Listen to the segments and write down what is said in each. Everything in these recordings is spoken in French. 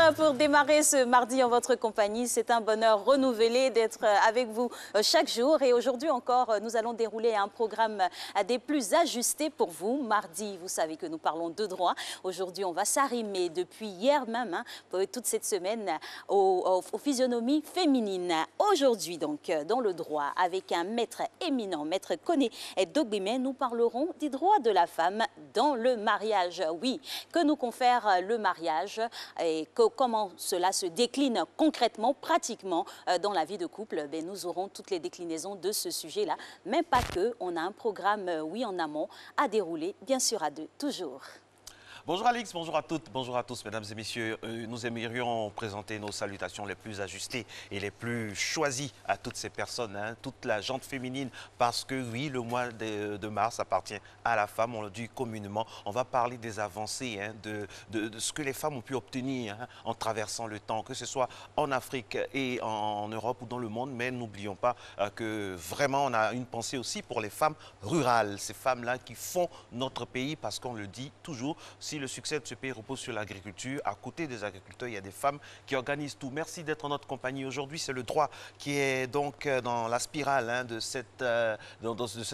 Voilà pour démarrer ce mardi en votre compagnie. C'est un bonheur renouvelé d'être avec vous chaque jour. Et aujourd'hui encore, nous allons dérouler un programme des plus ajustés pour vous. Mardi, vous savez que nous parlons de droit. Aujourd'hui, on va s'arrimer depuis hier même, toute cette semaine, aux physionomies féminines. Aujourd'hui, donc, dans le droit, avec un maître éminent, maître Koné Dogbime, nous parlerons des droits de la femme dans le mariage. Oui, que nous confère le mariage et comment cela se décline concrètement, pratiquement dans la vie de couple. Ben, nous aurons toutes les déclinaisons de ce sujet-là, mais pas que. On a un programme, oui, en amont à dérouler, bien sûr à deux, toujours. Bonjour Alix, bonjour à toutes, bonjour à tous, mesdames et messieurs. Nous aimerions présenter nos salutations les plus ajustées et les plus choisies à toutes ces personnes, toute la gente féminine, parce que oui, le mois de mars appartient à la femme, on le dit communément. On va parler des avancées, de ce que les femmes ont pu obtenir en traversant le temps, que ce soit en Afrique et en Europe ou dans le monde, mais n'oublions pas que vraiment on a une pensée aussi pour les femmes rurales, ces femmes-là qui font notre pays, parce qu'on le dit toujours, si le succès de ce pays repose sur l'agriculture, à côté des agriculteurs, il y a des femmes qui organisent tout. Merci d'être en notre compagnie. Aujourd'hui, c'est le droit qui est donc dans la spirale de cet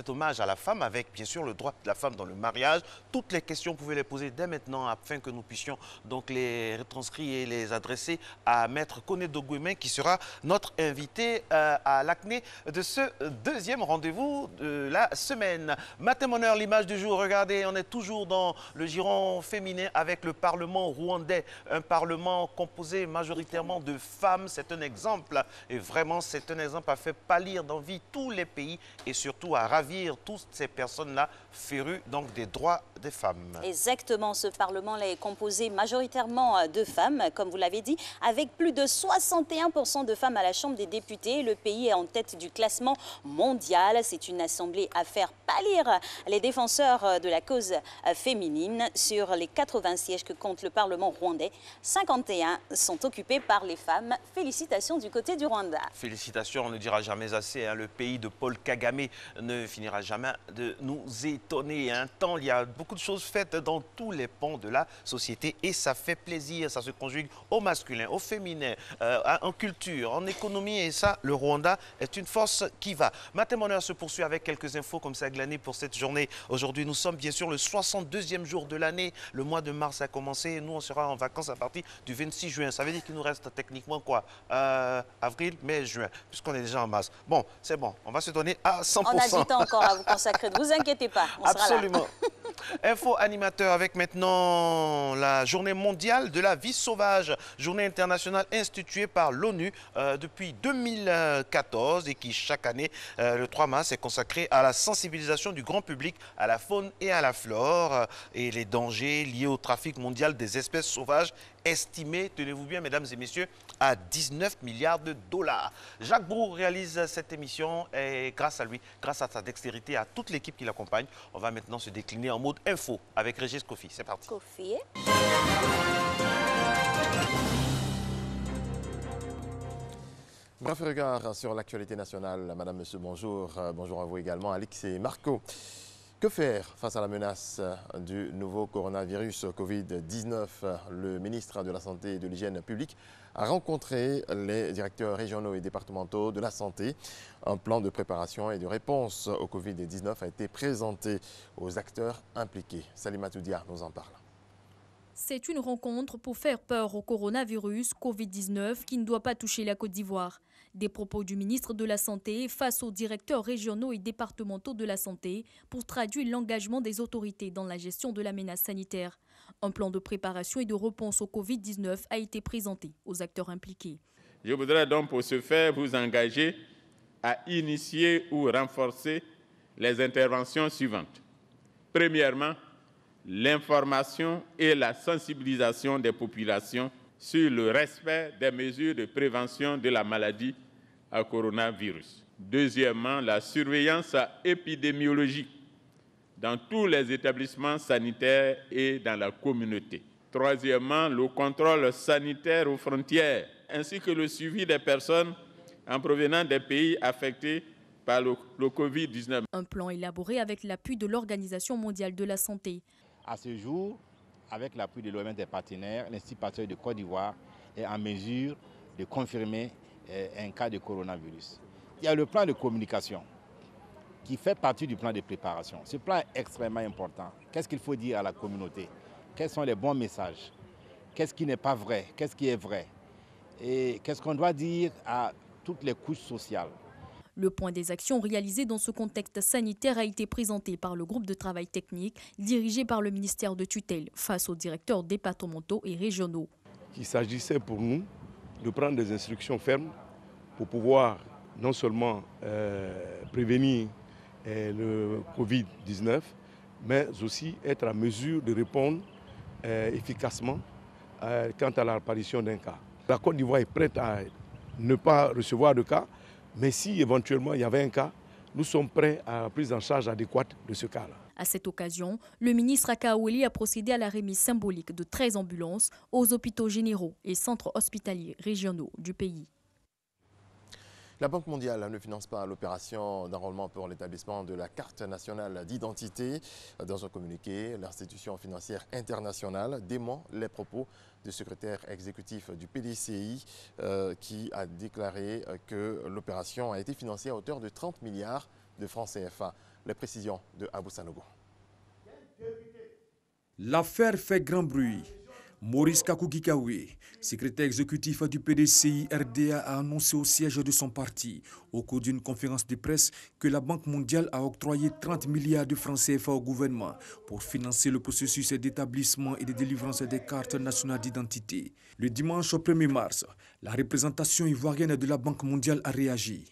hommage à la femme, avec bien sûr le droit de la femme dans le mariage. Toutes les questions, vous pouvez les poser dès maintenant afin que nous puissions donc les retranscrire et les adresser à Maître Koné Dogbime, qui sera notre invité à l'acné de ce deuxième rendez-vous de la semaine. Matin Bonheur, l'image du jour. Regardez, on est toujours dans le giron féminin avec le Parlement rwandais, un Parlement composé majoritairement de femmes. C'est un exemple et vraiment c'est un exemple à faire pâlir d'envie tous les pays et surtout à ravir toutes ces personnes-là férues donc des droits des femmes. Exactement, ce Parlement-là est composé majoritairement de femmes, comme vous l'avez dit, avec plus de 61% de femmes à la Chambre des députés. Le pays est en tête du classement mondial. C'est une assemblée à faire pâlir les défenseurs de la cause féminine. Sur les 80 sièges que compte le Parlement rwandais, 51 sont occupés par les femmes. Félicitations du côté du Rwanda. Félicitations, on ne dira jamais assez. Le pays de Paul Kagame ne finira jamais de nous étonner. Tant il y a beaucoup de choses faites dans tous les pans de la société et ça fait plaisir. Ça se conjugue au masculin, au féminin, en culture, en économie et ça, le Rwanda est une force qui va. Matin Bonheur se poursuit avec quelques infos comme ça glanées pour cette journée. Aujourd'hui, nous sommes bien sûr le 62e jour de l'année. Le mois de mars a commencé. Nous, on sera en vacances à partir du 26 juin. Ça veut dire qu'il nous reste techniquement quoi? Avril, mai, juin, puisqu'on est déjà en mars. Bon, c'est bon. On va se donner à 100%. On a du temps encore à vous consacrer. Ne vous inquiétez pas. On Absolument. sera là. Info animateur avec maintenant la journée mondiale de la vie sauvage. Journée internationale instituée par l'ONU depuis 2014 et qui chaque année, le 3 mars, est consacrée à la sensibilisation du grand public à la faune et à la flore et les dangers liés au trafic mondial des espèces sauvages estimé, tenez-vous bien mesdames et messieurs, à 19 milliards de dollars. Jacques Brou réalise cette émission et grâce à lui, grâce à sa dextérité, à toute l'équipe qui l'accompagne, on va maintenant se décliner en mode info avec Régis Kofi. C'est parti. Kofi. Bref regard sur l'actualité nationale. Madame, monsieur, bonjour. Bonjour à vous également, Alix et Marco. Que faire face à la menace du nouveau coronavirus Covid-19? Le ministre de la Santé et de l'Hygiène publique a rencontré les directeurs régionaux et départementaux de la santé. Un plan de préparation et de réponse au Covid-19 a été présenté aux acteurs impliqués. Salima Toudia nous en parle. C'est une rencontre pour faire peur au coronavirus Covid-19 qui ne doit pas toucher la Côte d'Ivoire. Des propos du ministre de la Santé face aux directeurs régionaux et départementaux de la santé pour traduire l'engagement des autorités dans la gestion de la menace sanitaire. Un plan de préparation et de réponse au Covid-19 a été présenté aux acteurs impliqués. Je voudrais donc pour ce faire vous engager à initier ou renforcer les interventions suivantes. Premièrement, l'information et la sensibilisation des populations sur le respect des mesures de prévention de la maladie à coronavirus. Deuxièmement, la surveillance épidémiologique dans tous les établissements sanitaires et dans la communauté. Troisièmement, le contrôle sanitaire aux frontières, ainsi que le suivi des personnes en provenance des pays affectés par le Covid-19. Un plan élaboré avec l'appui de l'Organisation mondiale de la santé. À ce jour, avec l'appui de l'OMS des partenaires, l'Institut Pasteur de Côte d'Ivoire, est en mesure de confirmer un cas de coronavirus. Il y a le plan de communication qui fait partie du plan de préparation. Ce plan est extrêmement important. Qu'est-ce qu'il faut dire à la communauté? Quels sont les bons messages? Qu'est-ce qui n'est pas vrai? Qu'est-ce qui est vrai? Et qu'est-ce qu'on doit dire à toutes les couches sociales? Le point des actions réalisées dans ce contexte sanitaire a été présenté par le groupe de travail technique dirigé par le ministère de tutelle face aux directeurs départementaux et régionaux. Il s'agissait pour nous de prendre des instructions fermes pour pouvoir non seulement prévenir le Covid-19, mais aussi être en mesure de répondre efficacement quant à l'apparition d'un cas. La Côte d'Ivoire est prête à ne pas recevoir de cas, mais si éventuellement il y avait un cas, nous sommes prêts à la prise en charge adéquate de ce cas-là. À cette occasion, le ministre Akaoueli a procédé à la remise symbolique de 13 ambulances aux hôpitaux généraux et centres hospitaliers régionaux du pays. La Banque mondiale ne finance pas l'opération d'enrôlement pour l'établissement de la carte nationale d'identité. Dans un communiqué, l'institution financière internationale dément les propos du secrétaire exécutif du PDCI qui a déclaré que l'opération a été financée à hauteur de 30 milliards de francs CFA. Les précisions de Abou Sanogo. L'affaire fait grand bruit. Maurice Kakougikawe, secrétaire exécutif du PDCI RDA, a annoncé au siège de son parti, au cours d'une conférence de presse, que la Banque mondiale a octroyé 30 milliards de francs CFA au gouvernement pour financer le processus d'établissement et de délivrance des cartes nationales d'identité. Le dimanche 1er mars, la représentation ivoirienne de la Banque mondiale a réagi.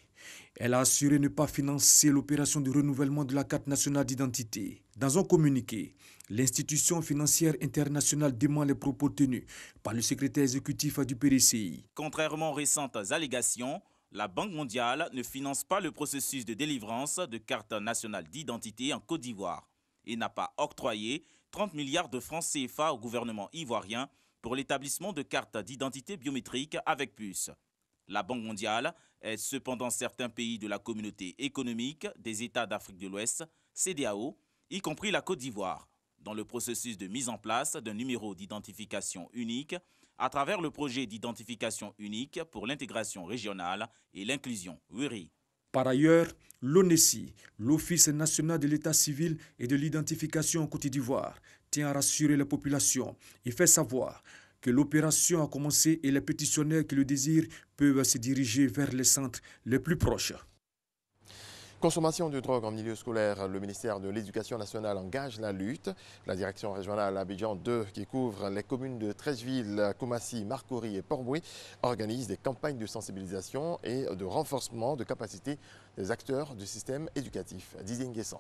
Elle a assuré ne pas financer l'opération de renouvellement de la carte nationale d'identité. Dans un communiqué, l'institution financière internationale dément les propos tenus par le secrétaire exécutif du PDCI. Contrairement aux récentes allégations, la Banque mondiale ne finance pas le processus de délivrance de cartes nationales d'identité en Côte d'Ivoire et n'a pas octroyé 30 milliards de francs CFA au gouvernement ivoirien pour l'établissement de cartes d'identité biométriques avec puce. La Banque mondiale aide cependant certains pays de la communauté économique des États d'Afrique de l'Ouest, CEDEAO, y compris la Côte d'Ivoire, dans le processus de mise en place d'un numéro d'identification unique à travers le projet d'identification unique pour l'intégration régionale et l'inclusion WIRI. Par ailleurs, l'ONESI, l'Office national de l'état civil et de l'identification en Côte d'Ivoire, tient à rassurer la population et fait savoir que l'opération a commencé et les pétitionnaires qui le désirent peuvent se diriger vers les centres les plus proches. Consommation de drogue en milieu scolaire, le ministère de l'Éducation nationale engage la lutte. La direction régionale Abidjan 2, qui couvre les communes de Treichville, Koumassi, Marcory et Port-Boué, organise des campagnes de sensibilisation et de renforcement de capacité des acteurs du système éducatif. Didier Nguessan.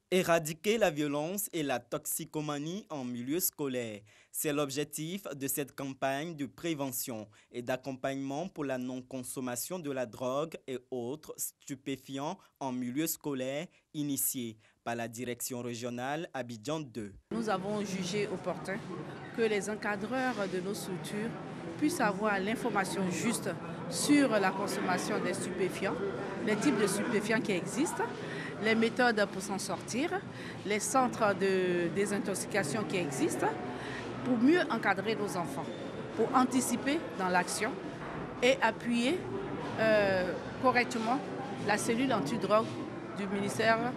Éradiquer la violence et la toxicomanie en milieu scolaire. C'est l'objectif de cette campagne de prévention et d'accompagnement pour la non-consommation de la drogue et autres stupéfiants en milieu scolaire initiée par la direction régionale Abidjan 2. Nous avons jugé opportun que les encadreurs de nos structures puissent avoir l'information juste sur la consommation des stupéfiants, les types de stupéfiants qui existent, les méthodes pour s'en sortir, les centres de désintoxication qui existent, pour mieux encadrer nos enfants, pour anticiper dans l'action et appuyer correctement la cellule antidrogue du ministère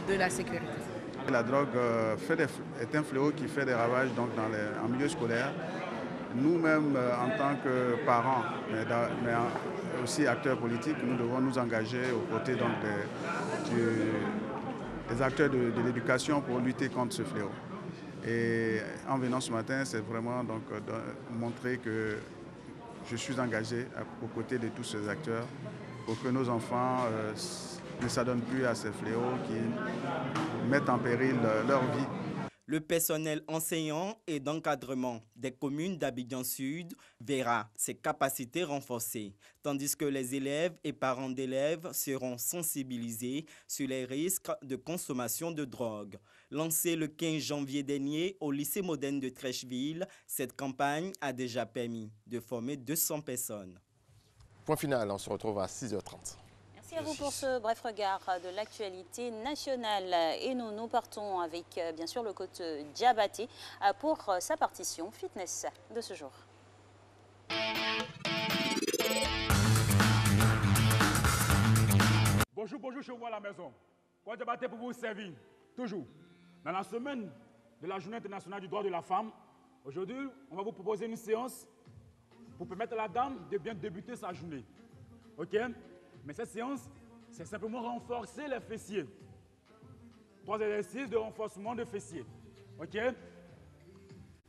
de la Sécurité. La drogue est un fléau qui fait des ravages en milieu scolaire. Nous-mêmes, en tant que parents, mais aussi acteurs politiques, nous devons nous engager aux côtés des acteurs de l'éducation pour lutter contre ce fléau. Et en venant ce matin, c'est vraiment de montrer que je suis engagé aux côtés de tous ces acteurs pour que nos enfants ne s'adonnent plus à ces fléaux qui mettent en péril leur vie. Le personnel enseignant et d'encadrement des communes d'Abidjan Sud verra ses capacités renforcées, tandis que les élèves et parents d'élèves seront sensibilisés sur les risques de consommation de drogue. Lancée le 15 janvier dernier au lycée moderne de Treichville, cette campagne a déjà permis de former 200 personnes. Point final, on se retrouve à 6h30. Merci à vous pour ce bref regard de l'actualité nationale. Et nous partons avec bien sûr le coach Diabaté pour sa partition fitness de ce jour. Bonjour, bonjour chez vous à la maison. Quoi de bâté pour vous servir, toujours. Dans la semaine de la Journée internationale du droit de la femme, aujourd'hui, on va vous proposer une séance pour permettre à la dame de bien débuter sa journée. OK? Mais cette séance, c'est simplement renforcer les fessiers. 3 exercices de renforcement de fessiers. OK?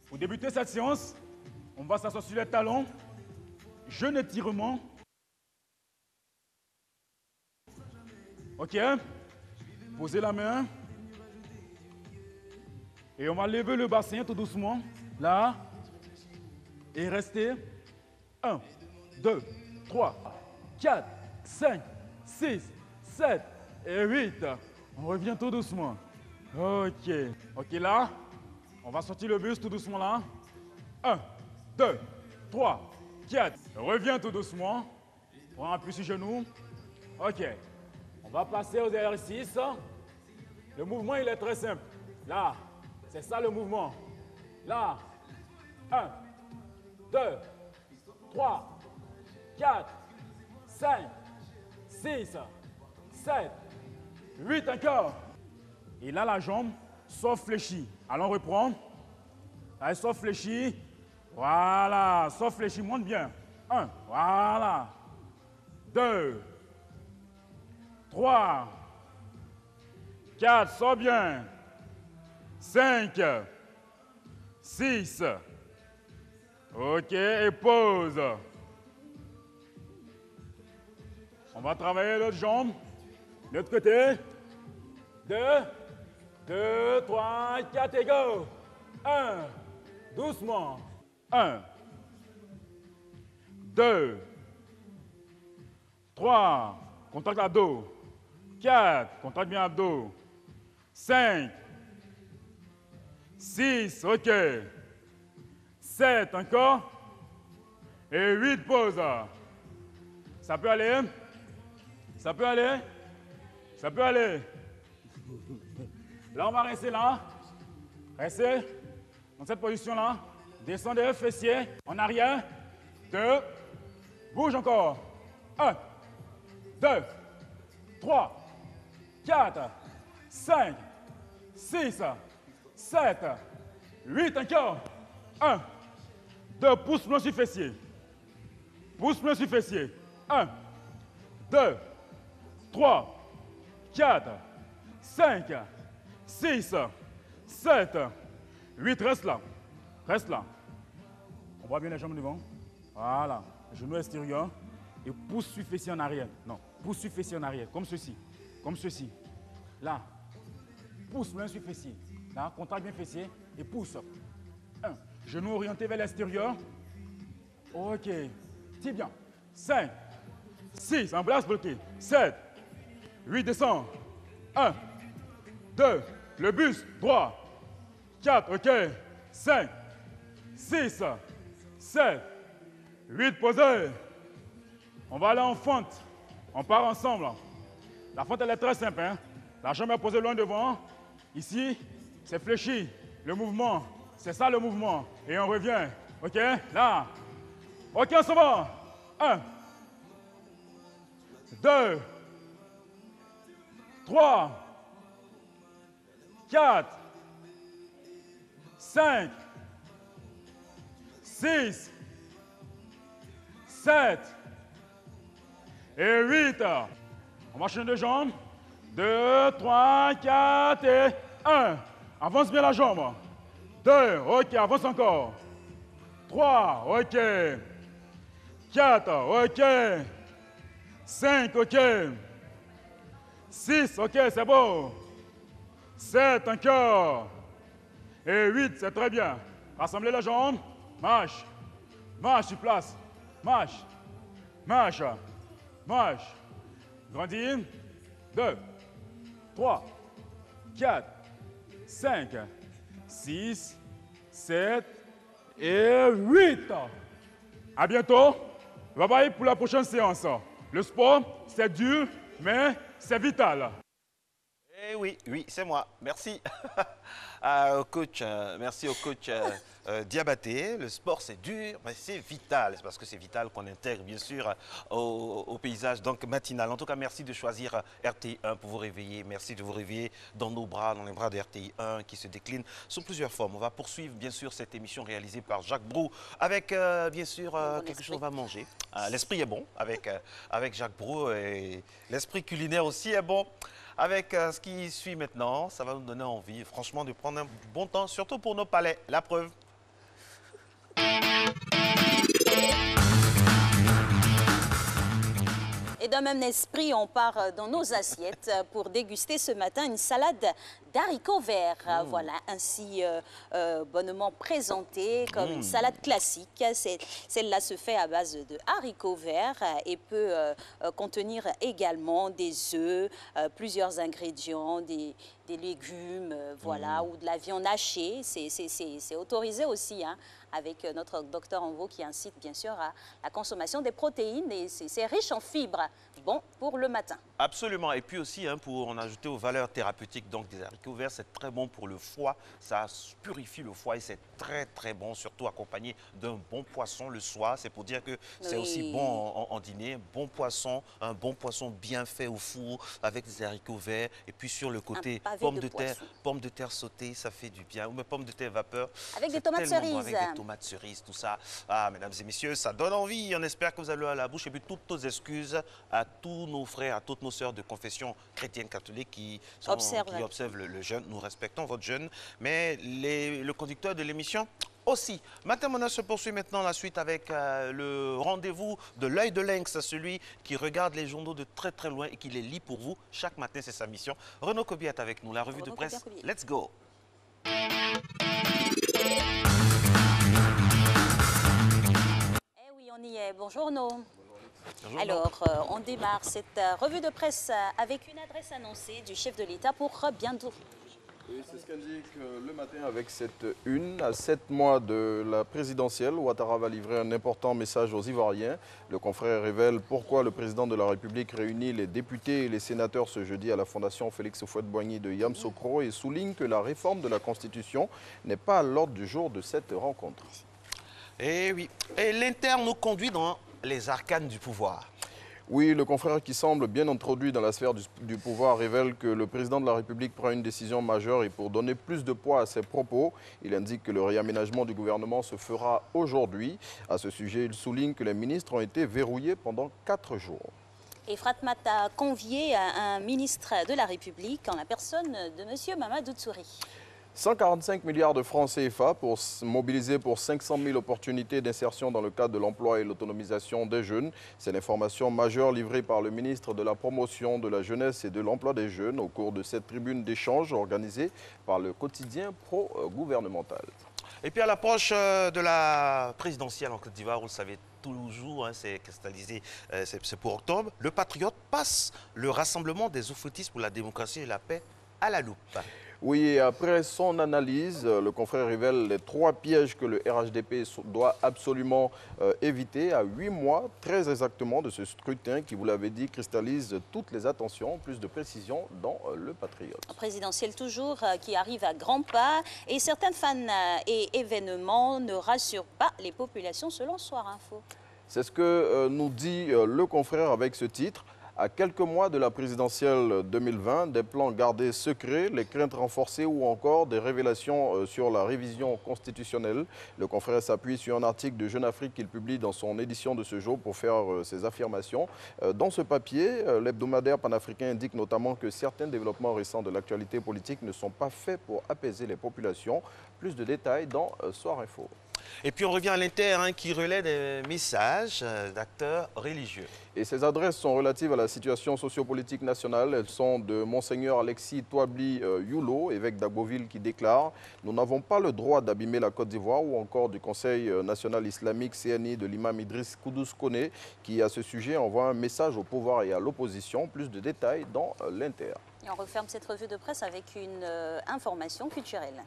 Pour débuter cette séance, on va s'asseoir sur les talons, jeune étirement. OK? Posez la main. Et on va lever le bassin tout doucement. Là. Et rester. 1, 2, 3, 4, 5, 6, 7 et 8. On revient tout doucement. OK. OK, là. On va sortir le buste tout doucement là. 1, 2, 3, 4. Reviens tout doucement. On appuie sur le genou. OK. On va passer aux exercices. Le mouvement, il est très simple. Là, c'est ça le mouvement. Là, 1, 2, 3, 4, 5, 6, 7, 8 encore. Et là, la jambe sort fléchie. Allons reprendre. Elle sort fléchie. Voilà, sort fléchie, monte bien. 1, voilà. 2, 3, 4, sort bien. 5, 6. OK, et pause. On va travailler l'autre jambe. L'autre côté. 2, 3, 4 et go. 1, doucement. 1, 2, 3, contracte l'abdos. 4, contracte bien l'abdos. 5, 6, OK. 7, encore. Et 8, pause. Ça peut aller? Ça peut aller? Ça peut aller? Là, on va rester là. Restez dans cette position-là. Descendez le fessier en arrière. 2. Bouge encore. 1, 2, 3, 4, 5, 6, 7, 8, encore. 1, 2, pousse-moi sur fessier. Pousse-moi sur fessier. 1, 2, 3, 4, 5, 6, 7, 8, reste là. Reste là. On voit bien les jambes devant. Voilà. Genou extérieur. Et pousse sur fessier en arrière. Non, pousse sur fessier en arrière. Comme ceci. Comme ceci. Là. Pousse loin sur fessier. Là, contracte bien fessier et pousse. 1. Genou orienté vers l'extérieur. OK. Tiens bien. 5, 6, en place bloqué. 7, 8, descend. 1, 2, le buste, droit. 4, OK. 5, 6, 7, 8, posé. On va aller en fente. On part ensemble. La fente, elle est très simple. Hein? La jambe est posée loin devant. Ici, c'est fléchi. Le mouvement, c'est ça le mouvement. Et on revient. OK? Là. OK, on s'en va. 1, 2, 3, 4, 5, 6, 7 et 8. On va changer de jambe. 2, 3, 4 et 1. Avance bien la jambe. 2, OK, avance encore. 3, OK. 4, OK. 5, OK. 6, OK, c'est bon. 7, encore. Et 8, c'est très bien. Rassemblez la jambe. Marche. Marche sur place. Marche. Marche. Marche. Grandis. 2, 3, 4, 5, 6, 7 et 8. À bientôt. Bye bye pour la prochaine séance. Le sport, c'est dur, mais c'est vital. Eh oui, oui, c'est moi. Merci. Merci au coach Diabaté. Le sport, c'est dur, mais c'est vital. C'est parce que c'est vital qu'on intègre, bien sûr, au paysage donc, matinal. En tout cas, merci de choisir RTI1 pour vous réveiller. Merci de vous réveiller dans nos bras, dans les bras de RTI1 qui se décline sous plusieurs formes. On va poursuivre, bien sûr, cette émission réalisée par Jacques Brou avec, bien sûr, quelque chose à manger. L'esprit est bon avec Jacques Brou et l'esprit culinaire aussi est bon. Avec ce qui suit maintenant, ça va nous donner envie, franchement, de prendre un bon temps, surtout pour nos palais. La preuve. Et d'un même esprit, on part dans nos assiettes pour déguster ce matin une salade d'haricots verts. Voilà, ainsi bonnement présentée comme une salade classique. Celle-là se fait à base de haricots verts et peut contenir également des œufs, plusieurs ingrédients, des légumes, voilà, ou de la viande hachée. C'est autorisé aussi, hein, avec notre docteur Envo qui incite bien sûr à la consommation des protéines et c'est riche en fibres. Bon pour le matin. Absolument. Et puis aussi, hein, pour en ajouter aux valeurs thérapeutiques donc, des haricots verts, c'est très bon pour le foie. Ça purifie le foie et c'est très très bon, surtout accompagné d'un bon poisson le soir. C'est pour dire que c'est aussi bon en dîner. Bon poisson, un bon poisson bien fait au four avec des haricots verts. Et puis sur le côté, pommes de terre sautées, ça fait du bien. Ou même pommes de terre vapeur. Avec des tomates cerises. Bon, avec des tomates cerises, tout ça. Ah, mesdames et messieurs, ça donne envie. On espère que vous avez à la bouche. Et puis toutes nos excuses à tous nos frères, à toutes nos sœurs de confession chrétienne catholique qui observent le jeûne. Nous respectons votre jeûne, mais le conducteur de l'émission aussi. Matin Mona se poursuit maintenant la suite avec le rendez-vous de l'œil de lynx, celui qui regarde les journaux de très très loin et qui les lit pour vous. Chaque matin, c'est sa mission. Renaud Kobi est avec nous, la revue de presse. Let's go. On y est. Bonjour Renaud. Bonjour. Alors, on démarre cette revue de presse avec une adresse annoncée du chef de l'État pour bientôt. Oui, c'est ce qu'indique le matin avec cette une. À 7 mois de la présidentielle, Ouattara va livrer un important message aux Ivoiriens. Le confrère révèle pourquoi le président de la République réunit les députés et les sénateurs ce jeudi à la Fondation Félix Houphouët-Boigny de Yamoussoukro et souligne que la réforme de la Constitution n'est pas à l'ordre du jour de cette rencontre. Et oui, et l'Inter nous conduit dans les arcanes du pouvoir. Oui, le confrère qui semble bien introduit dans la sphère du pouvoir révèle que le président de la République prend une décision majeure et pour donner plus de poids à ses propos, il indique que le réaménagement du gouvernement se fera aujourd'hui. À ce sujet, il souligne que les ministres ont été verrouillés pendant 4 jours. Et Fratmat a convié un ministre de la République en la personne de M. Mamadou Tsouri. 145 milliards de francs CFA pour mobiliser pour 500 000 opportunités d'insertion dans le cadre de l'emploi et l'autonomisation des jeunes. C'est l'information majeure livrée par le ministre de la Promotion de la Jeunesse et de l'Emploi des Jeunes au cours de cette tribune d'échange organisée par le quotidien pro-gouvernemental. Et puis à l'approche de la présidentielle en Côte d'Ivoire, vous le savez toujours, hein, c'est cristallisé, c'est pour octobre, le Patriote passe le rassemblement des oufoutistes pour la démocratie et la paix à la loupe. Oui, et après son analyse, le confrère révèle les 3 pièges que le RHDP doit absolument éviter à 8 mois, très exactement, de ce scrutin qui, vous l'avez dit, cristallise toutes les attentions. Plus de précision dans le Patriote. Présidentiel toujours, qui arrive à grands pas et certains fans et événements ne rassurent pas les populations selon Soir Info. C'est ce que nous dit le confrère avec ce titre. À quelques mois de la présidentielle 2020, des plans gardés secrets, les craintes renforcées ou encore des révélations sur la révision constitutionnelle. Le confrère s'appuie sur un article de Jeune Afrique qu'il publie dans son édition de ce jour pour faire ses affirmations. Dans ce papier, l'hebdomadaire panafricain indique notamment que certains développements récents de l'actualité politique ne sont pas faits pour apaiser les populations. Plus de détails dans Soir Info. Et puis on revient à l'Inter qui relaie des messages d'acteurs religieux. Et ces adresses sont relatives à la situation sociopolitique nationale. Elles sont de Monseigneur Alexis Touabli Youlo, évêque d'Agboville, qui déclare « Nous n'avons pas le droit d'abîmer la Côte d'Ivoire » ou encore du Conseil national islamique CNI de l'imam Idriss Koudous Koné, qui à ce sujet envoie un message au pouvoir et à l'opposition. Plus de détails dans l'Inter. Et on referme cette revue de presse avec une information culturelle.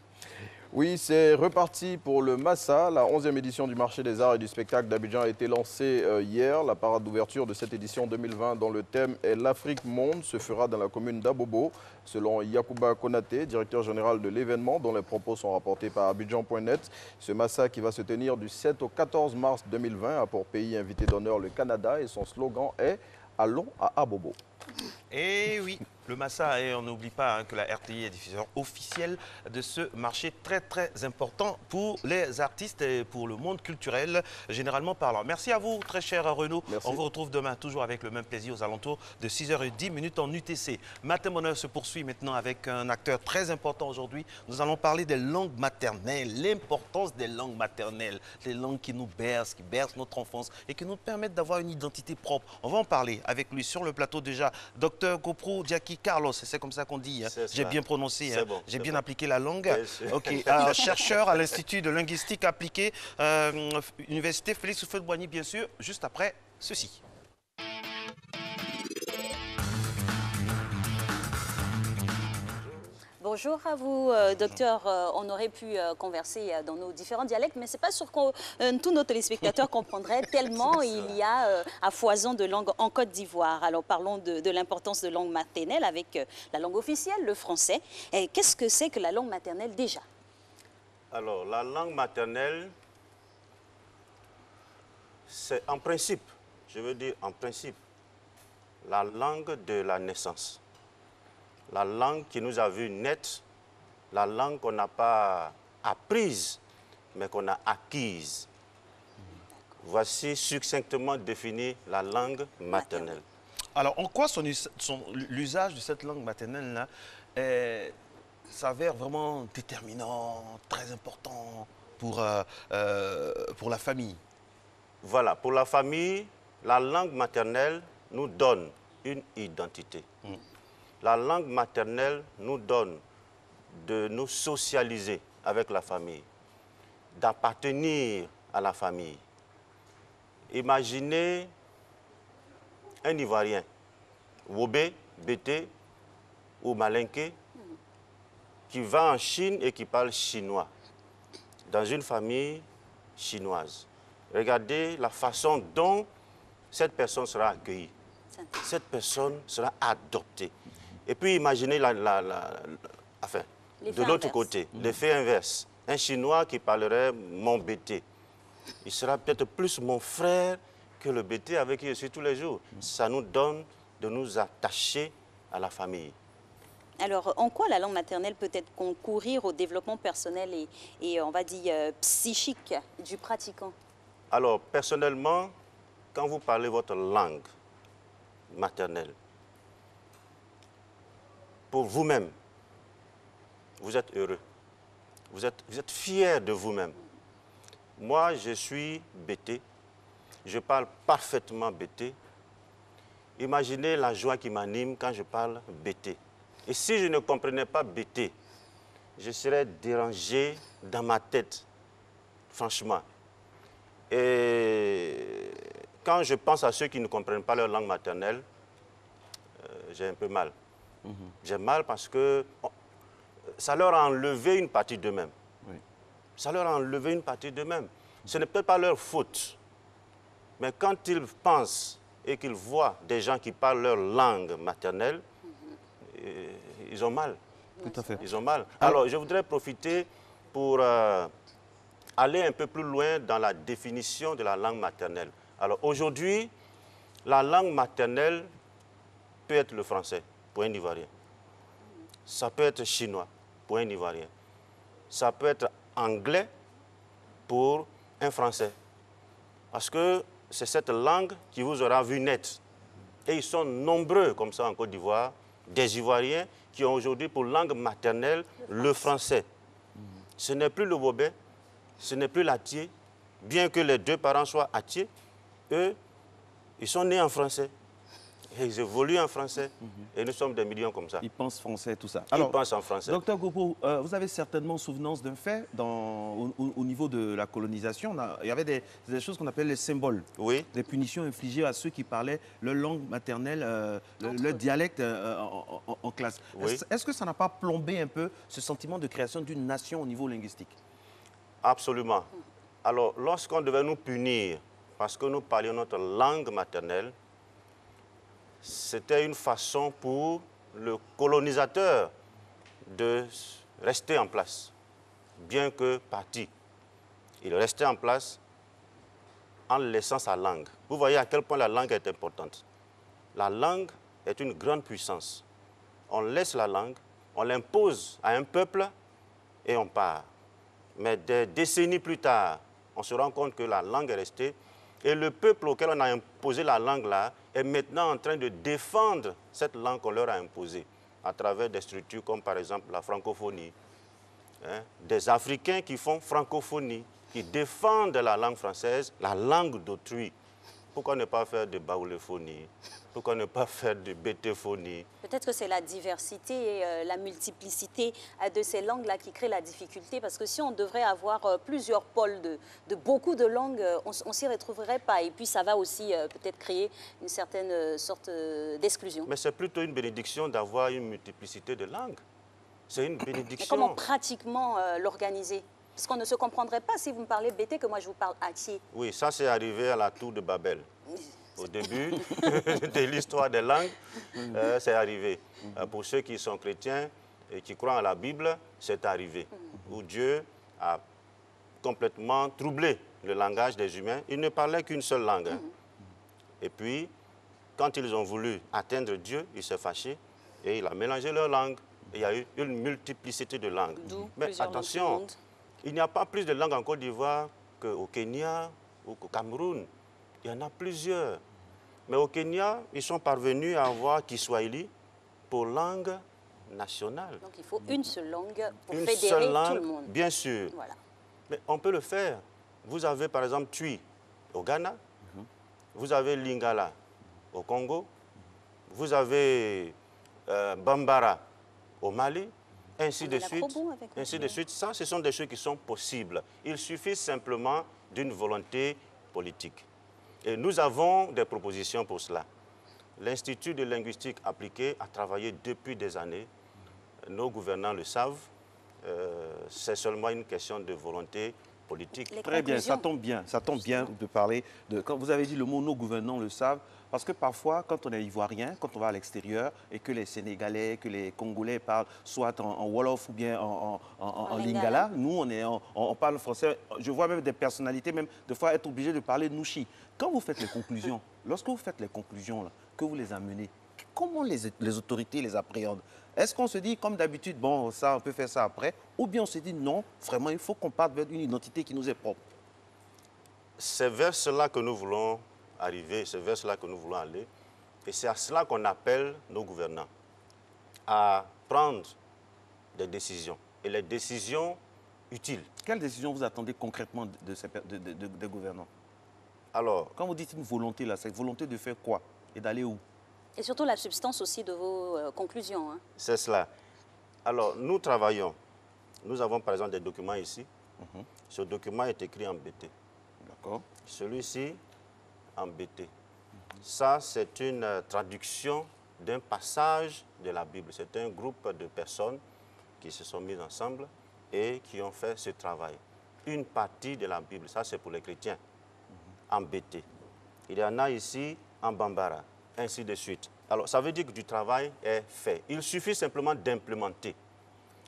Oui, c'est reparti pour le Massa. La 11e édition du marché des arts et du spectacle d'Abidjan a été lancée hier. La parade d'ouverture de cette édition 2020 dont le thème est l'Afrique monde se fera dans la commune d'Abobo. Selon Yacouba Konaté, directeur général de l'événement, dont les propos sont rapportés par Abidjan.net, ce Massa qui va se tenir du 7 au 14 mars 2020 a pour pays invité d'honneur le Canada et son slogan est « Allons à Abobo ». Et oui, le Massa, et on n'oublie pas que la RTI est diffuseur officiel de ce marché très important pour les artistes et pour le monde culturel, généralement parlant. Merci à vous, très cher Renaud. Merci. On vous retrouve demain, toujours avec le même plaisir, aux alentours de 6h10 en UTC. Matin Bonheur se poursuit maintenant avec un acteur très important aujourd'hui. Nous allons parler des langues maternelles, l'importance des langues maternelles, les langues qui nous bercent, qui bercent notre enfance et qui nous permettent d'avoir une identité propre. On va en parler avec lui sur le plateau déjà. Dr Goprou Diaki Carlos, c'est comme ça qu'on dit. Hein. J'ai bien prononcé, hein. Bon, j'ai bien bon. appliqué la langue. Ok. Chercheur à l'Institut de linguistique appliquée, Université Félix Houphouët-Boigny, bien sûr, juste après ceci. Bonjour à vous, docteur. On aurait pu converser dans nos différents dialectes, mais ce n'est pas sûr que tous nos téléspectateurs comprendraient tellement il y a à foison de langues en Côte d'Ivoire. Alors parlons de l'importance de langue maternelle avec la langue officielle, le français. Qu'est-ce que c'est que la langue maternelle déjà? Alors, la langue maternelle, c'est en principe, je veux dire en principe, la langue de la naissance. La langue qui nous a vu naître, la langue qu'on n'a pas apprise, mais qu'on a acquise. Voici succinctement définie la langue maternelle. Alors, en quoi l'usage de cette langue maternelle-là s'avère vraiment déterminant, très important pour la famille? Voilà, pour la famille, la langue maternelle nous donne une identité. La langue maternelle nous donne de nous socialiser avec la famille, d'appartenir à la famille. Imaginez un Ivoirien, Wobé, Bété ou Malinké, qui va en Chine et qui parle chinois, dans une famille chinoise. Regardez la façon dont cette personne sera accueillie. Cette personne sera adoptée. Et puis imaginez de l'autre côté, l'effet inverse. Un Chinois qui parlerait mon Bété. Il sera peut-être plus mon frère que le Bété avec qui je suis tous les jours. Ça nous donne de nous attacher à la famille. Alors, en quoi la langue maternelle peut-être concourir au développement personnel et on va dire, psychique du pratiquant? Alors, personnellement, quand vous parlez votre langue maternelle, pour vous-même, vous êtes heureux. Vous êtes fier de vous-même. Moi, je suis Bété. Je parle parfaitement Bété. Imaginez la joie qui m'anime quand je parle Bété. Et si je ne comprenais pas Bété, je serais dérangé dans ma tête, franchement. Et quand je pense à ceux qui ne comprennent pas leur langue maternelle, j'ai un peu mal. J'ai mal parce que ça leur a enlevé une partie d'eux-mêmes. Ça leur a enlevé une partie d'eux-mêmes. Ce n'est peut-être pas leur faute. Mais quand ils pensent et qu'ils voient des gens qui parlent leur langue maternelle, ils ont mal. Tout à fait. Ils ont mal. Alors, je voudrais profiter pour aller un peu plus loin dans la définition de la langue maternelle. Alors, aujourd'hui, la langue maternelle peut être le français pour un Ivoirien. Ça peut être chinois pour un Ivoirien. Ça peut être anglais pour un Français. Parce que c'est cette langue qui vous aura vu naître. Et ils sont nombreux comme ça en Côte d'Ivoire, des Ivoiriens qui ont aujourd'hui pour langue maternelle le français. Ce n'est plus le Wobé, ce n'est plus l'Atié. Bien que les deux parents soient Atié, eux, ils sont nés en français. ils évoluent en français. Et nous sommes des millions comme ça. Ils pensent français, tout ça. Ils pensent en français. Docteur Gopo, vous avez certainement souvenance d'un fait au niveau de la colonisation. Il y avait des choses qu'on appelait les symboles. Oui. Des punitions infligées à ceux qui parlaient leur langue maternelle, leur dialecte en classe. Oui. Est-ce que ça n'a pas plombé un peu ce sentiment de création d'une nation au niveau linguistique? Absolument. Alors, lorsqu'on devait nous punir parce que nous parlions notre langue maternelle, c'était une façon pour le colonisateur de rester en place, bien que parti. Il restait en place en laissant sa langue. Vous voyez à quel point la langue est importante. La langue est une grande puissance. On laisse la langue, on l'impose à un peuple et on part. Mais des décennies plus tard, on se rend compte que la langue est restée et le peuple auquel on a imposé la langue-là est maintenant en train de défendre cette langue qu'on leur a imposée à travers des structures comme par exemple la francophonie. Des Africains qui font francophonie, qui défendent la langue française, la langue d'autrui. Pourquoi ne pas faire de baouléphonie? Pourquoi ne pas faire de bétéphonie? Peut-être que c'est la diversité et la multiplicité de ces langues-là qui crée la difficulté. Parce que si on devrait avoir plusieurs pôles de beaucoup de langues, on ne s'y retrouverait pas. Et puis ça va aussi peut-être créer une certaine sorte d'exclusion. Mais c'est plutôt une bénédiction d'avoir une multiplicité de langues. C'est une bénédiction. Mais comment pratiquement l'organiser? Parce qu'on ne se comprendrait pas si vous me parlez bété que moi je vous parle hachi. Oui, ça c'est arrivé à la tour de Babel. Au début de l'histoire des langues, c'est arrivé. Pour ceux qui sont chrétiens et qui croient en la Bible, c'est arrivé. Où Dieu a complètement troublé le langage des humains. Ils ne parlaient qu'une seule langue. Et puis, quand ils ont voulu atteindre Dieu, il s'est fâché et il a mélangé leurs langues. Il y a eu une multiplicité de langues. Mais attention, il n'y a pas plus de langues en Côte d'Ivoire qu'au Kenya ou qu'au Cameroun. Il y en a plusieurs. Mais au Kenya, ils sont parvenus à avoir Kiswahili pour langue nationale. Donc il faut une seule langue pour une fédérer seule langue, tout le monde. Bien sûr. Voilà. Mais on peut le faire. Vous avez par exemple Twi au Ghana. Vous avez Lingala au Congo. Vous avez Bambara au Mali. Ainsi de suite. Ainsi de suite. Ça, ce sont des choses qui sont possibles. Il suffit simplement d'une volonté politique. Et nous avons des propositions pour cela. L'Institut de linguistique appliquée a travaillé depuis des années. Nos gouvernants le savent. C'est seulement une question de volonté politique. Très bien, ça tombe bien de parler de... Quand vous avez dit le mot « nos gouvernants le savent », parce que parfois, quand on est ivoirien, quand on va à l'extérieur et que les Sénégalais, que les Congolais parlent soit en Wolof ou bien en Lingala, nous, on parle français. Je vois même des personnalités, même des fois, être obligés de parler Nushi. Quand vous faites les conclusions, lorsque vous faites les conclusions, là, que vous les amenez, comment les autorités les appréhendent? Est-ce qu'on se dit, comme d'habitude, bon, ça, on peut faire ça après, ou bien on se dit, non, vraiment, il faut qu'on parte vers une identité qui nous est propre? C'est vers cela que nous voulons arriver, c'est vers cela que nous voulons aller. Et c'est à cela qu'on appelle nos gouvernants, à prendre des décisions, et les décisions utiles. Quelles décisions vous attendez concrètement des gouvernants? Alors, quand vous dites une volonté, là, c'est une volonté de faire quoi et d'aller où? Et surtout la substance aussi de vos conclusions. Hein. C'est cela. Alors, nous travaillons. Nous avons par exemple des documents ici. Ce document est écrit en BT. D'accord. Celui-ci en BT. Ça, c'est une traduction d'un passage de la Bible. C'est un groupe de personnes qui se sont mises ensemble et qui ont fait ce travail. Une partie de la Bible, ça c'est pour les chrétiens, en BT. Il y en a ici en Bambara, ainsi de suite. Alors, ça veut dire que du travail est fait. Il suffit simplement d'implémenter.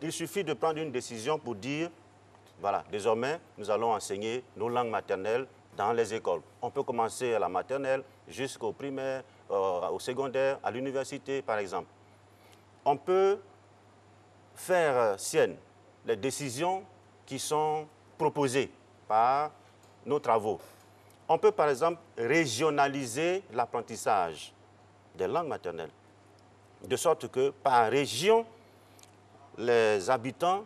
Il suffit de prendre une décision pour dire, voilà, désormais, nous allons enseigner nos langues maternelles dans les écoles. On peut commencer à la maternelle jusqu'au primaire, au secondaire, à l'université, par exemple. On peut faire sienne les décisions qui sont proposées par nos travaux. On peut, par exemple, régionaliser l'apprentissage des langues maternelles, de sorte que, par région, les habitants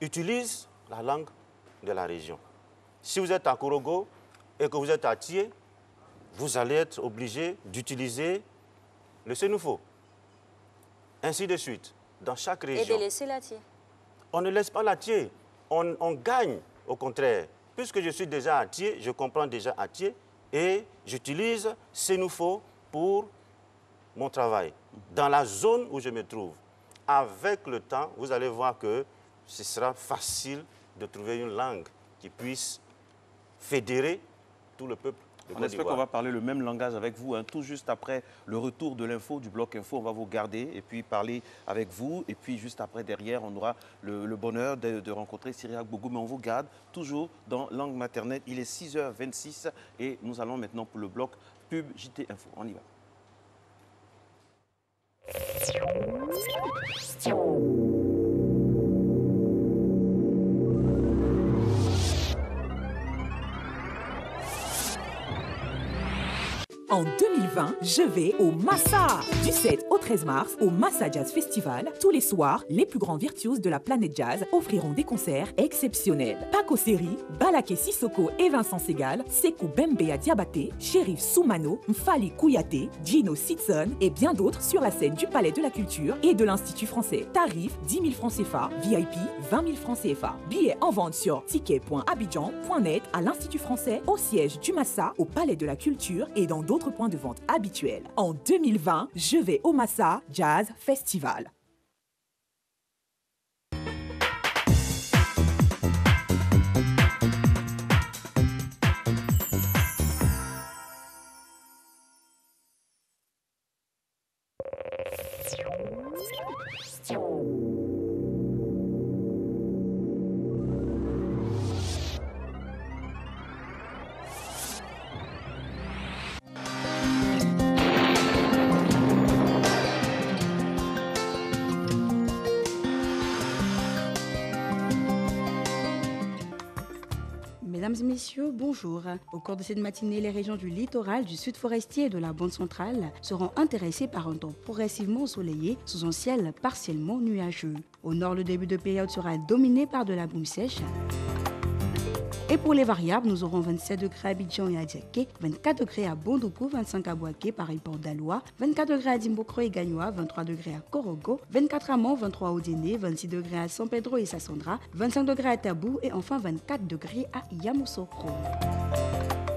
utilisent la langue de la région. Si vous êtes à Korogo et que vous êtes à Thié, vous allez être obligé d'utiliser le sénoufo. Ainsi de suite, dans chaque région. Et de laisser laitier. On ne laisse pas laitier, on gagne au contraire. Puisque je suis déjà attier, je comprends déjà attier et j'utilise sénoufo pour mon travail. Dans la zone où je me trouve, avec le temps, vous allez voir que ce sera facile de trouver une langue qui puisse fédérer tout le peuple de Côte d'Ivoire. On espère qu'on va parler le même langage avec vous. Tout juste après le retour de l'info, du bloc info, on va vous garder et puis parler avec vous. Et puis juste après, derrière, on aura le bonheur de rencontrer Cyriaque Bougou. Mais on vous garde toujours dans langue maternelle. Il est 6h26 et nous allons maintenant pour le bloc pub JT Info. On y va. En 2020, je vais au Massa. Du 7 au 13 mars, au Massa Jazz Festival, tous les soirs, les plus grands virtuoses de la planète jazz offriront des concerts exceptionnels. Paco Seri, Balaké Sissoko et Vincent Segal, Sekou Bembe Diabaté, Chérif Soumano, Mfali Kouyaté, Gino Sitson et bien d'autres sur la scène du Palais de la Culture et de l'Institut français. Tarif 10 000 francs CFA, VIP 20 000 francs CFA. Billets en vente sur ticket.abidjan.net, à l'Institut français, au siège du Massa, au Palais de la Culture et dans d'autres points de vente habituels. En 2020, je vais au Massa Jazz Festival. Mesdames et messieurs, bonjour. Au cours de cette matinée, les régions du littoral, du sud forestier et de la bande centrale seront intéressées par un temps progressivement ensoleillé sous un ciel partiellement nuageux. Au nord, le début de période sera dominé par de la brume sèche. Et pour les variables, nous aurons 27 degrés à Abidjan et à Diaké, 24 degrés à Bondoukou, 25 à Boaké, Paris Port d'Alois, 24 degrés à Dimbokro et Gagnoa, 23 degrés à Korogo, 24 à Mont, 23 au Déné, 26 degrés à San Pedro et Sassandra, 25 degrés à Tabou et enfin 24 degrés à Yamoussoukro.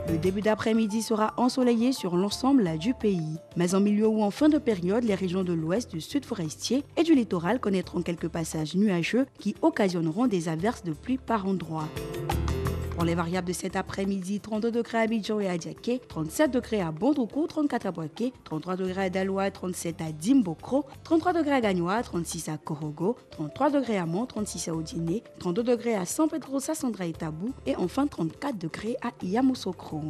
Le début d'après-midi sera ensoleillé sur l'ensemble du pays. Mais en milieu ou en fin de période, les régions de l'ouest, du sud forestier et du littoral connaîtront quelques passages nuageux qui occasionneront des averses de pluie par endroits. Pour les variables de cet après-midi, 32 degrés à Abidjan et à Diaké, 37 degrés à Bondoukou, 34 à Boaké, 33 degrés à Daloa, 37 à Dimbokro, 33 degrés à Gagnoa, 36 à Korogo, 33 degrés à Mont, 36 à Odiné, 32 degrés à San Pedro, Sassandra et Tabou et enfin 34 degrés à Yamoussoukro.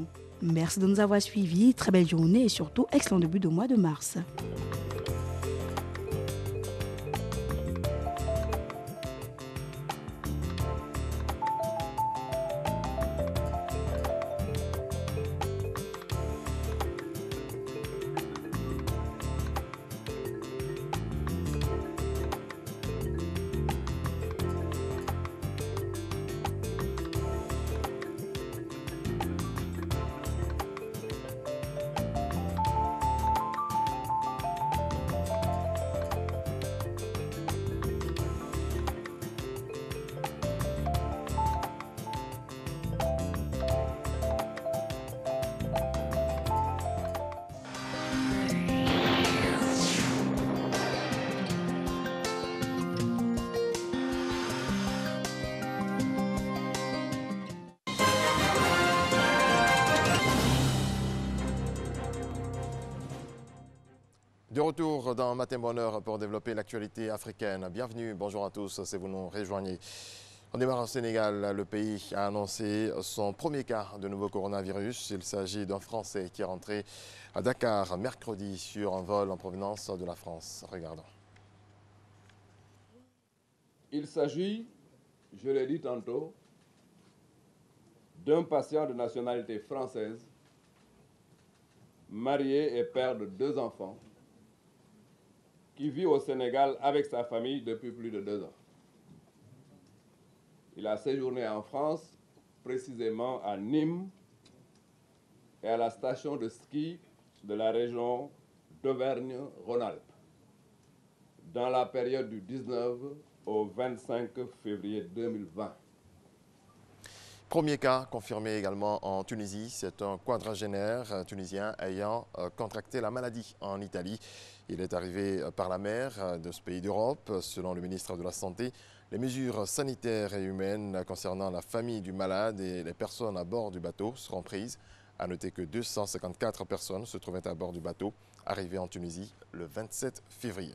Merci de nous avoir suivis, très belle journée et surtout excellent début de mois de mars. De retour dans Matin Bonheur pour développer l'actualité africaine. Bienvenue, bonjour à tous si vous nous rejoignez. On démarre au Sénégal. Le pays a annoncé son premier cas de nouveau coronavirus. Il s'agit d'un Français qui est rentré à Dakar mercredi sur un vol en provenance de la France. Regardons. Il s'agit, je l'ai dit tantôt, d'un patient de nationalité française, marié et père de 2 enfants, qui vit au Sénégal avec sa famille depuis plus de 2 ans. Il a séjourné en France, précisément à Nîmes et à la station de ski de la région d'Auvergne-Rhône-Alpes dans la période du 19 au 25 février 2020. Premier cas confirmé également en Tunisie, c'est un quadragénaire tunisien ayant contracté la maladie en Italie. Il est arrivé par la mer de ce pays d'Europe. Selon le ministre de la Santé, les mesures sanitaires et humaines concernant la famille du malade et les personnes à bord du bateau seront prises. À noter que 254 personnes se trouvaient à bord du bateau, arrivé en Tunisie le 27 février.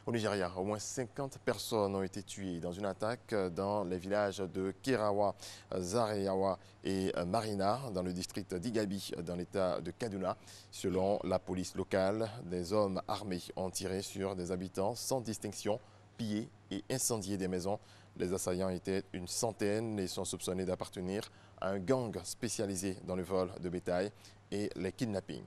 Au Nigeria, au moins 50 personnes ont été tuées dans une attaque dans les villages de Kerawa, Zareyawa et Marina, dans le district d'Igabi, dans l'état de Kaduna. Selon la police locale, des hommes armés ont tiré sur des habitants sans distinction, pillé et incendié des maisons. Les assaillants étaient une centaine et sont soupçonnés d'appartenir à un gang spécialisé dans le vol de bétail et les kidnappings.